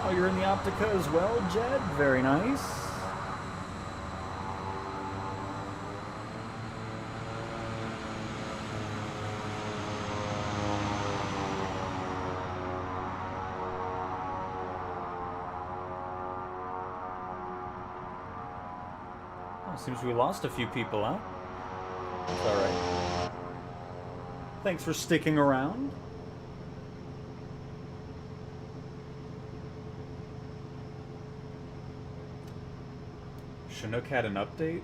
Oh, you're in the Optica as well, Jed? Very nice. Well, seems we lost a few people, huh? It's alright. Thanks for sticking around. Chinook had an update?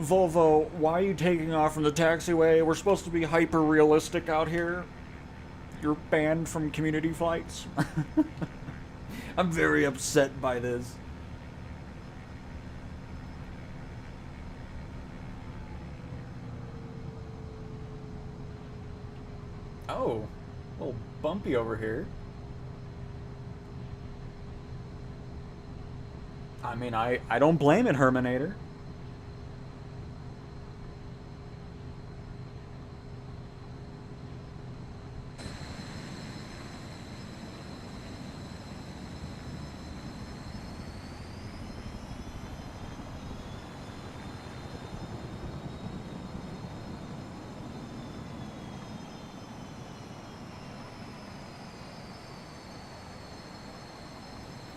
Volvo, why are you taking off from the taxiway? We're supposed to be hyper-realistic out here. You're banned from community flights. I'm very upset by this. Oh, a little bumpy over here. I mean, I don't blame it, Herminator.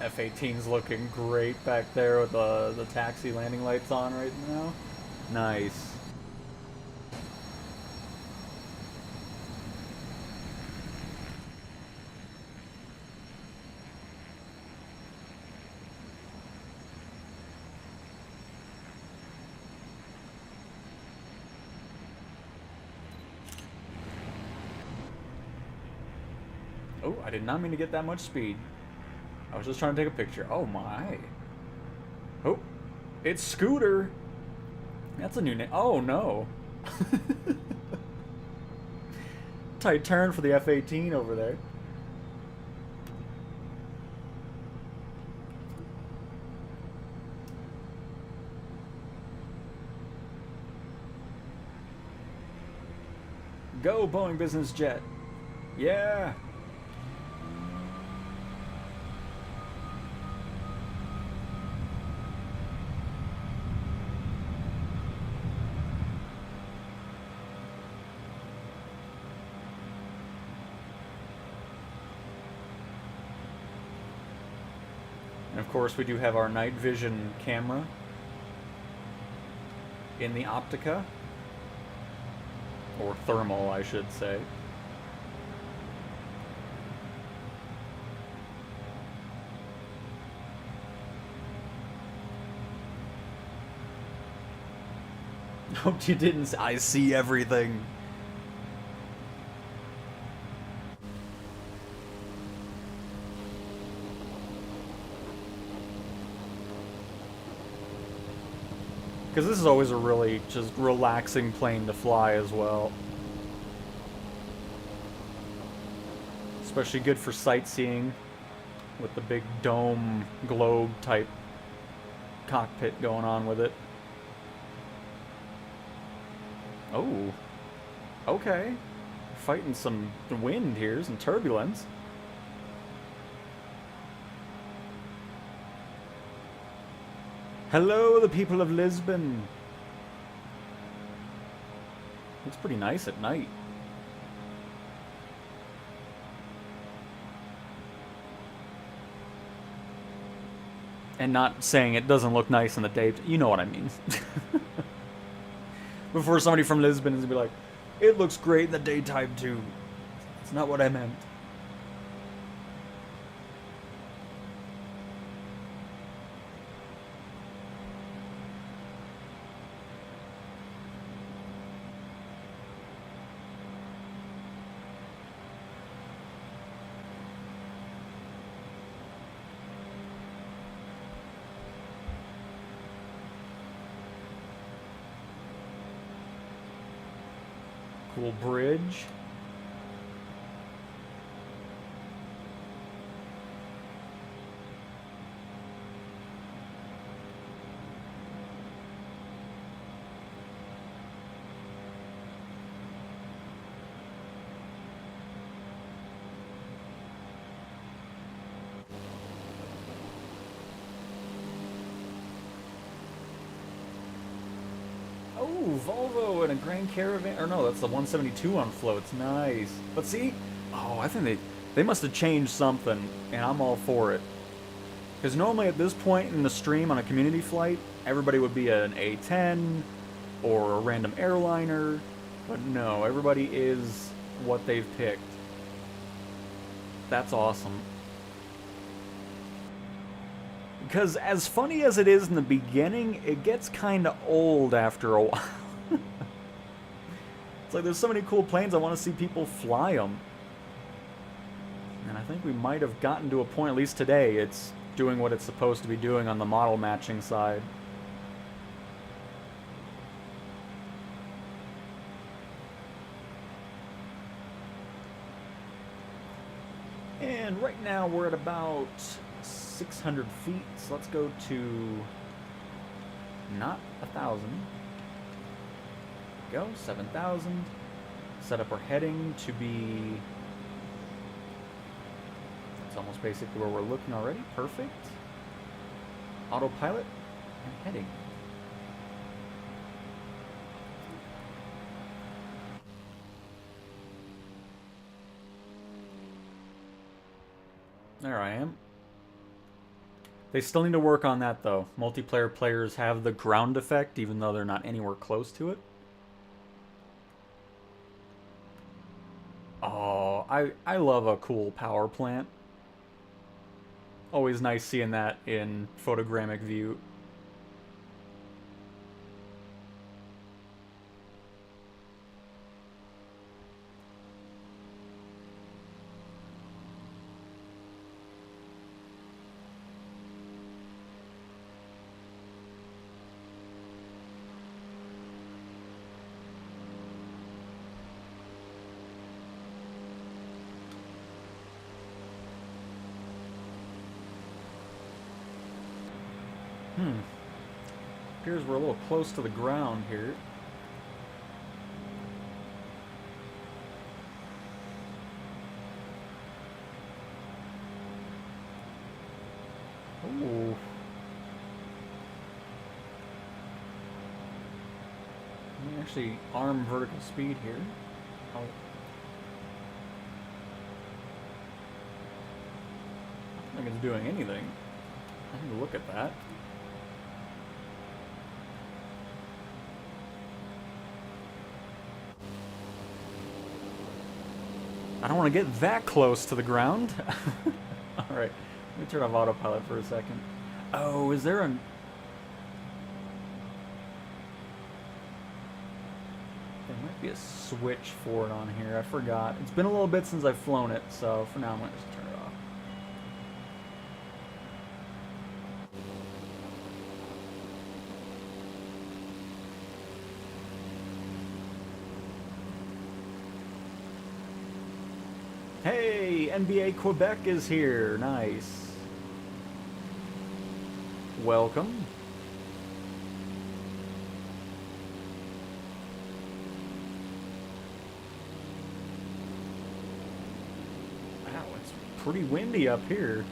F-18's looking great back there with the taxi landing lights on right now. Nice. Oh, I did not mean to get that much speed. I was just trying to take a picture. Oh my. Oh, it's Scooter. That's a new name. Oh no. Tight turn for the F-18 over there. Go, Boeing Business Jet. Yeah. And of course, we do have our night vision camera in the Optica, or thermal, I should say. Hope you didn't. I see everything. Because this is always a really just relaxing plane to fly as well. Especially good for sightseeing with the big dome globe type cockpit going on with it. Oh, okay. Fighting some wind here, some turbulence. Hello, the people of Lisbon. Looks pretty nice at night. And not saying it doesn't look nice in the day. You know what I mean. Before somebody from Lisbon is gonna be like, it looks great in the daytime too. It's not what I meant. Cool bridge. Volvo and a Grand Caravan. Or no, that's the 172 on floats. Nice. But see, oh, I think they must have changed something, and I'm all for it. Because normally at this point in the stream on a community flight, everybody would be an A10 or a random airliner. But no, everybody is what they've picked. That's awesome. Because as funny as it is in the beginning, it gets kind of old after a while. It's like there's so many cool planes, I want to see people fly them. And I think we might have gotten to a point, at least today, it's doing what it's supposed to be doing on the model matching side. And right now we're at about 600 feet, so let's go to not 1,000. Go 7,000. Set up our heading to be. It's almost basically where we're looking already. Perfect. Autopilot and heading. There I am. They still need to work on that though. Multiplayer players have the ground effect even though they're not anywhere close to it. Oh, I love a cool power plant. Always nice seeing that in photogrammic view. Appears we're a little close to the ground here. Ooh. Let me actually arm vertical speed here. Oh. I don't think it's doing anything. I need to look at that. I don't want to get that close to the ground. Alright, let me turn off autopilot for a second. Oh, is there an... There might be a switch for it on here. I forgot. It's been a little bit since I've flown it, so for now I'm going to just turn it off. Hey, NBA Quebec is here. Nice. Welcome. Wow, it's pretty windy up here.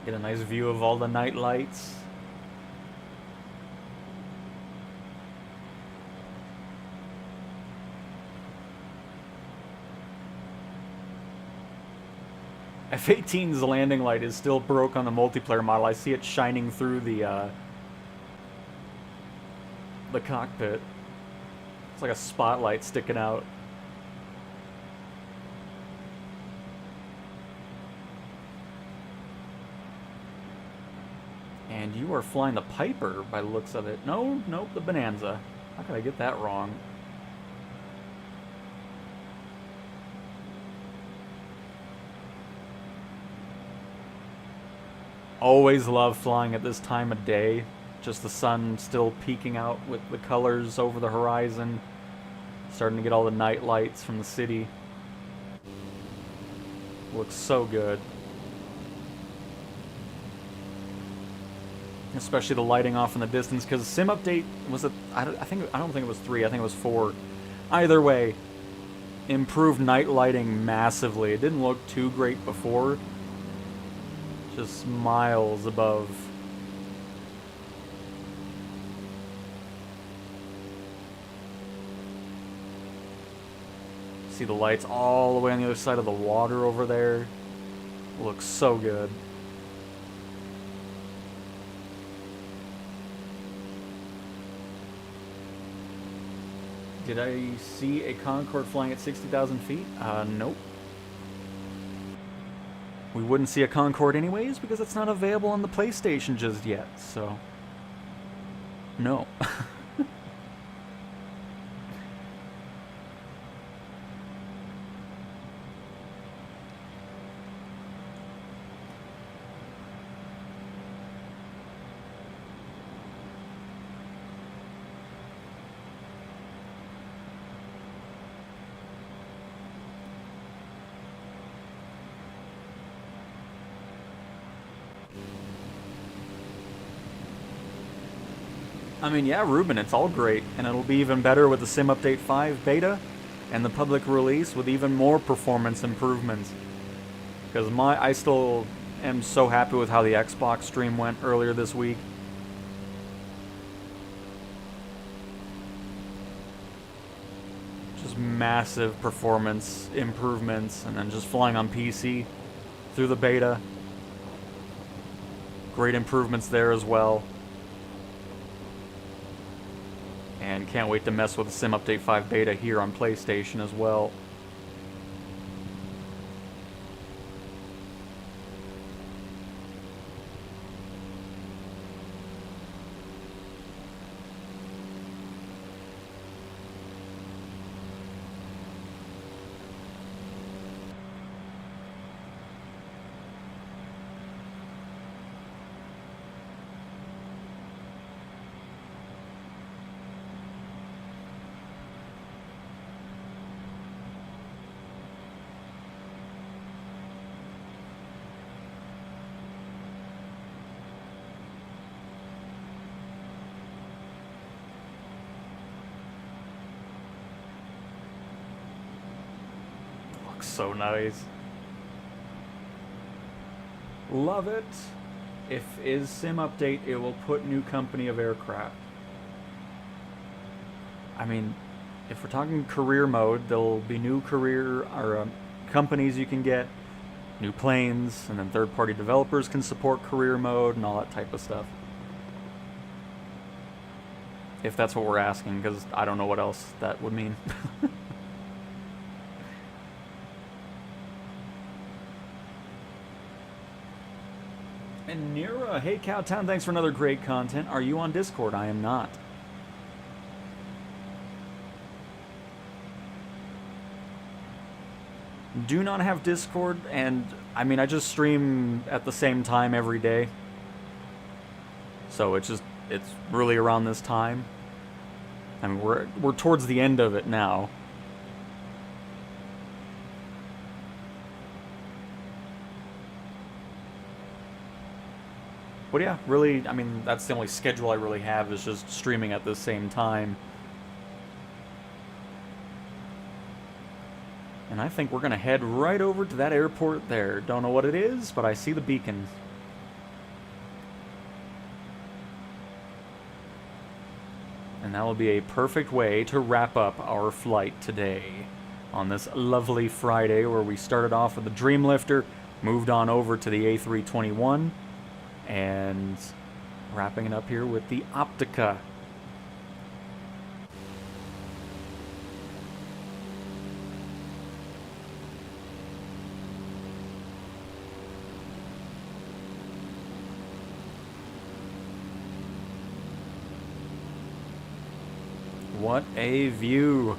Get a nice view of all the night lights. F-18's landing light is still broke on the multiplayer model. I see it shining through the cockpit. It's like a spotlight sticking out. And you are flying the Piper by the looks of it. No, nope, the Bonanza. How could I get that wrong? Always love flying at this time of day. Just the sun still peeking out with the colors over the horizon. Starting to get all the night lights from the city. Looks so good. Especially the lighting off in the distance, because Sim Update was I don't think it was 3, I think it was 4. Either way, improved night lighting massively. It didn't look too great before. Just miles above. See the lights all the way on the other side of the water over there. Looks so good. Did I see a Concorde flying at 60,000 feet? Nope. We wouldn't see a Concorde anyways because it's not available on the PlayStation just yet, so... No. I mean, yeah, Ruben, it's all great, and it'll be even better with the Sim Update 5 beta and the public release with even more performance improvements. Because I still am so happy with how the Xbox stream went earlier this week. Just massive performance improvements, and then just flying on PC through the beta. Great improvements there as well. And can't wait to mess with the Sim Update 5 beta here on PlayStation as well. So nice. Love it. If is Sim Update, it will put new company of aircraft. I mean, if we're talking career mode, there'll be new career or companies you can get, new planes, and then third-party developers can support career mode and all that type of stuff. If that's what we're asking, because I don't know what else that would mean. And Nira, hey Cowtown, thanks for another great content. Are you on Discord? I am not. Do not have Discord, and I mean, I just stream at the same time every day. So it's really around this time. I mean, we're towards the end of it now. But yeah, really, I mean, that's the only schedule I really have, is just streaming at the same time. And I think we're going to head right over to that airport there. Don't know what it is, but I see the beacon. And that will be a perfect way to wrap up our flight today. On this lovely Friday, where we started off with the Dreamlifter, moved on over to the A321, and wrapping it up here with the Optica. What a view!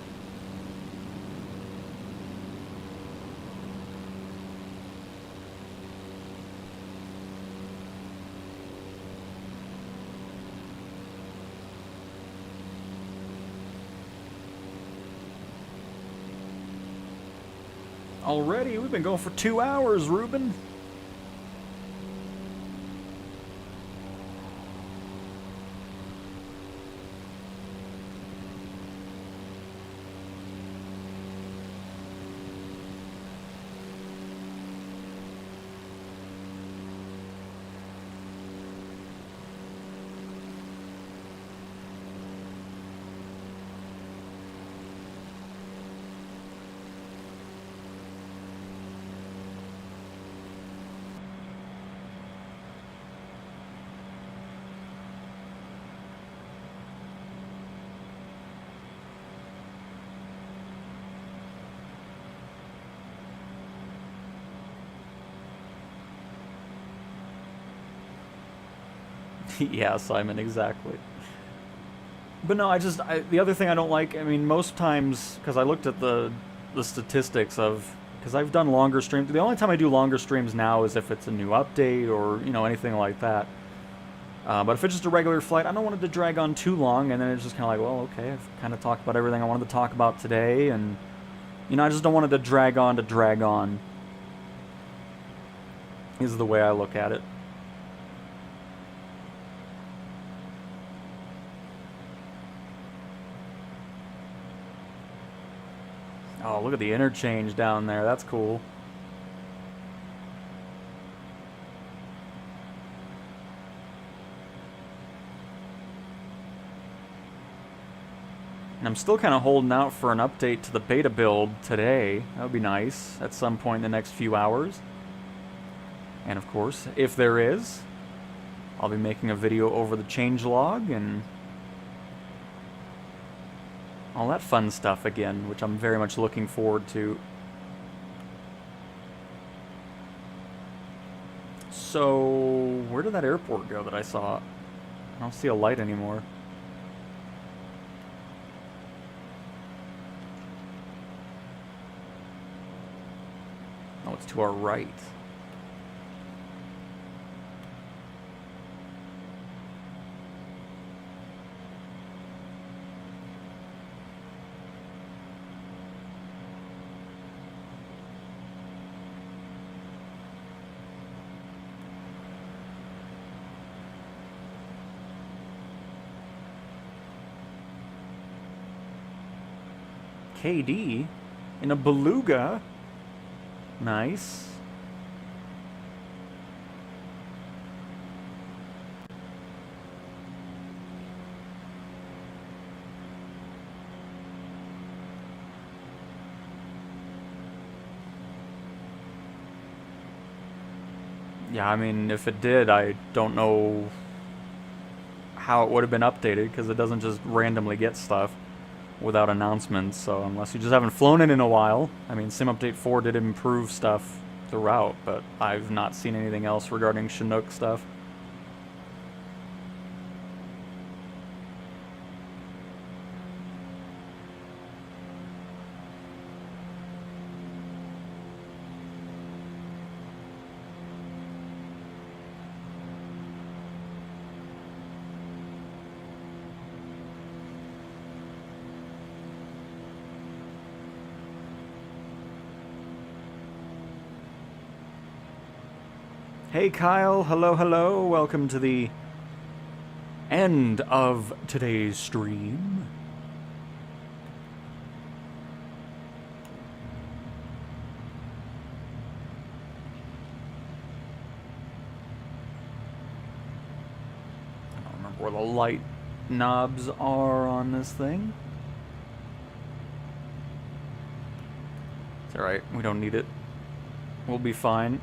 Already? We've been going for 2 hours, Ruben. Yeah, Simon, exactly. But no, the other thing I don't like, I mean, most times, because I looked at the statistics of, because I've done longer streams, the only time I do longer streams now is if it's a new update or, you know, anything like that. But if it's just a regular flight, I don't want it to drag on too long, and then it's just kind of like, well, okay, I've kind of talked about everything I wanted to talk about today, and, you know, I just don't want it to drag on, is the way I look at it. Oh, look at the interchange down there. That's cool. And I'm still kind of holding out for an update to the beta build today. That would be nice at some point in the next few hours. And of course, if there is, I'll be making a video over the changelog and all that fun stuff again, which I'm very much looking forward to. So, where did that airport go that I saw? I don't see a light anymore. Oh, it's to our right. KD in a beluga. Nice. Yeah, I mean, if it did, I don't know how it would have been updated, because it doesn't just randomly get stuff without announcements, so unless you just haven't flown it in a while. I mean, Sim Update 4 did improve stuff throughout, but I've not seen anything else regarding Chinook stuff. Hey Kyle, hello, welcome to the end of today's stream. I don't remember where the light knobs are on this thing. It's alright, we don't need it. We'll be fine.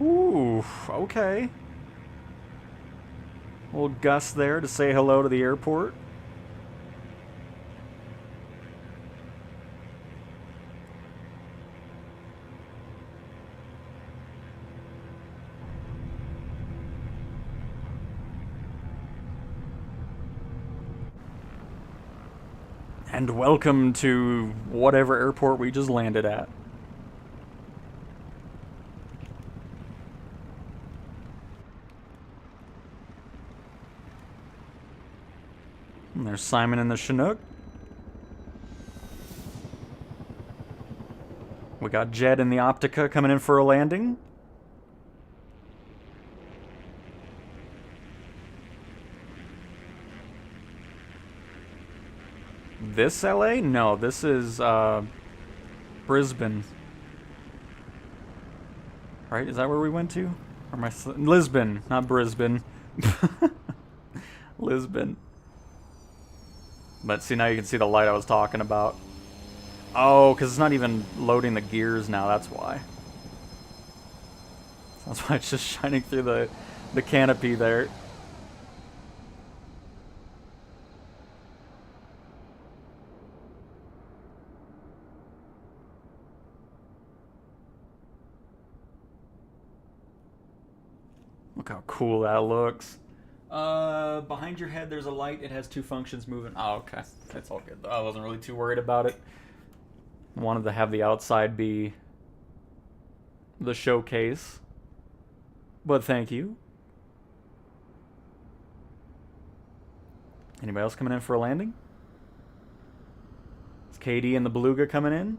Ooh, okay. Old Gus there to say hello to the airport. And welcome to whatever airport we just landed at. And there's Simon and the Chinook. We got Jed and the Optica coming in for a landing. This LA? No, this is Brisbane. Right? Is that where we went to? Or am I Lisbon, not Brisbane. Lisbon. But see, now you can see the light I was talking about. Oh, because it's not even loading the gears now, that's why. That's why it's just shining through the canopy there. Look how cool that looks. Behind your head there's a light. It has two functions moving. Oh, okay. That's all good. I wasn't really too worried about it. I wanted to have the outside be the showcase. But thank you. Anybody else coming in for a landing? Is KD and the Beluga coming in?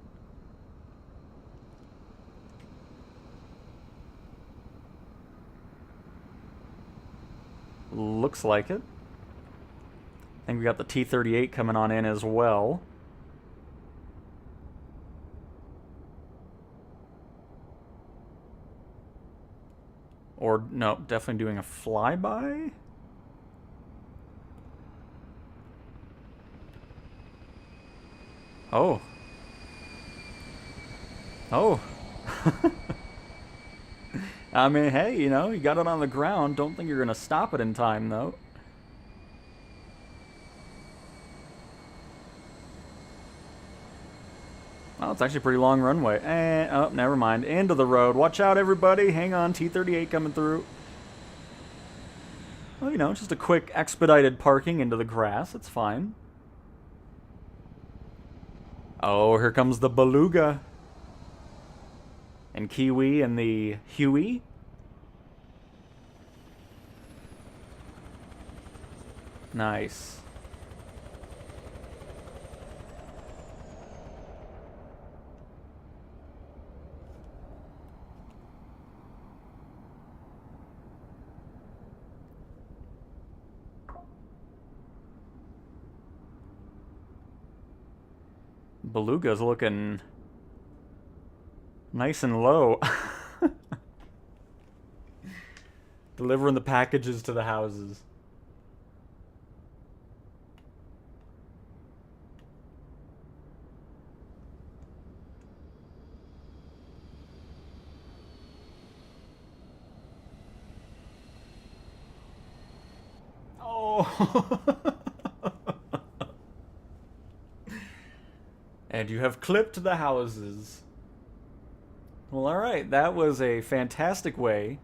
Looks like it. I think we got the T-38 coming on in as well. Or, no, definitely doing a flyby? Oh. Oh. I mean, hey, you know, you got it on the ground. Don't think you're going to stop it in time, though. Oh, it's actually a pretty long runway. And, oh, never mind. End of the road. Watch out, everybody. Hang on. T-38 coming through. Well, you know, just a quick expedited parking into the grass. It's fine. Oh, here comes the Beluga. And Kiwi and the Huey. Nice. Beluga's looking nice and low. Delivering the packages to the houses. Oh. And you have clipped the houses. Well, alright, that was a fantastic way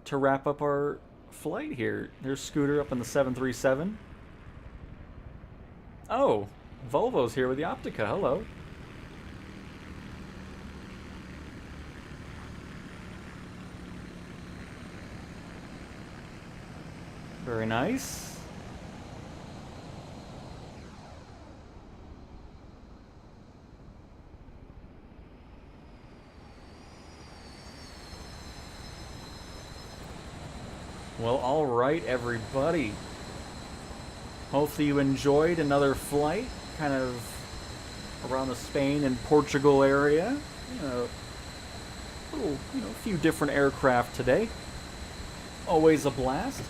to wrap up our flight here. There's Scooter up in the 737. Oh, Volvo's here with the Optica. Hello. Very nice. Well, alright, everybody. Hopefully you enjoyed another flight, kind of around the Spain and Portugal area. A few different aircraft today. Always a blast.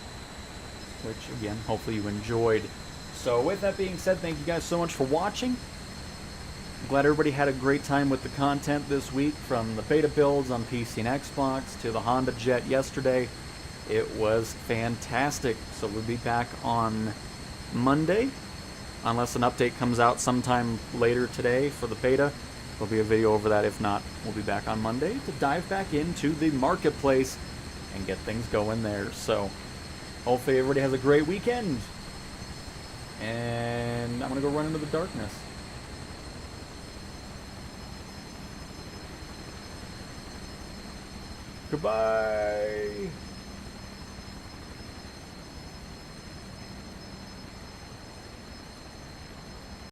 Which, again, hopefully you enjoyed. So, with that being said, thank you guys so much for watching. I'm glad everybody had a great time with the content this week, from the beta builds on PC and Xbox to the Honda Jet yesterday. It was fantastic. So we'll be back on Monday, unless an update comes out sometime later today for the beta. There'll be a video over that. If not, we'll be back on Monday to dive back into the marketplace and get things going there. So hopefully everybody has a great weekend. And I'm going to go run into the darkness. Goodbye.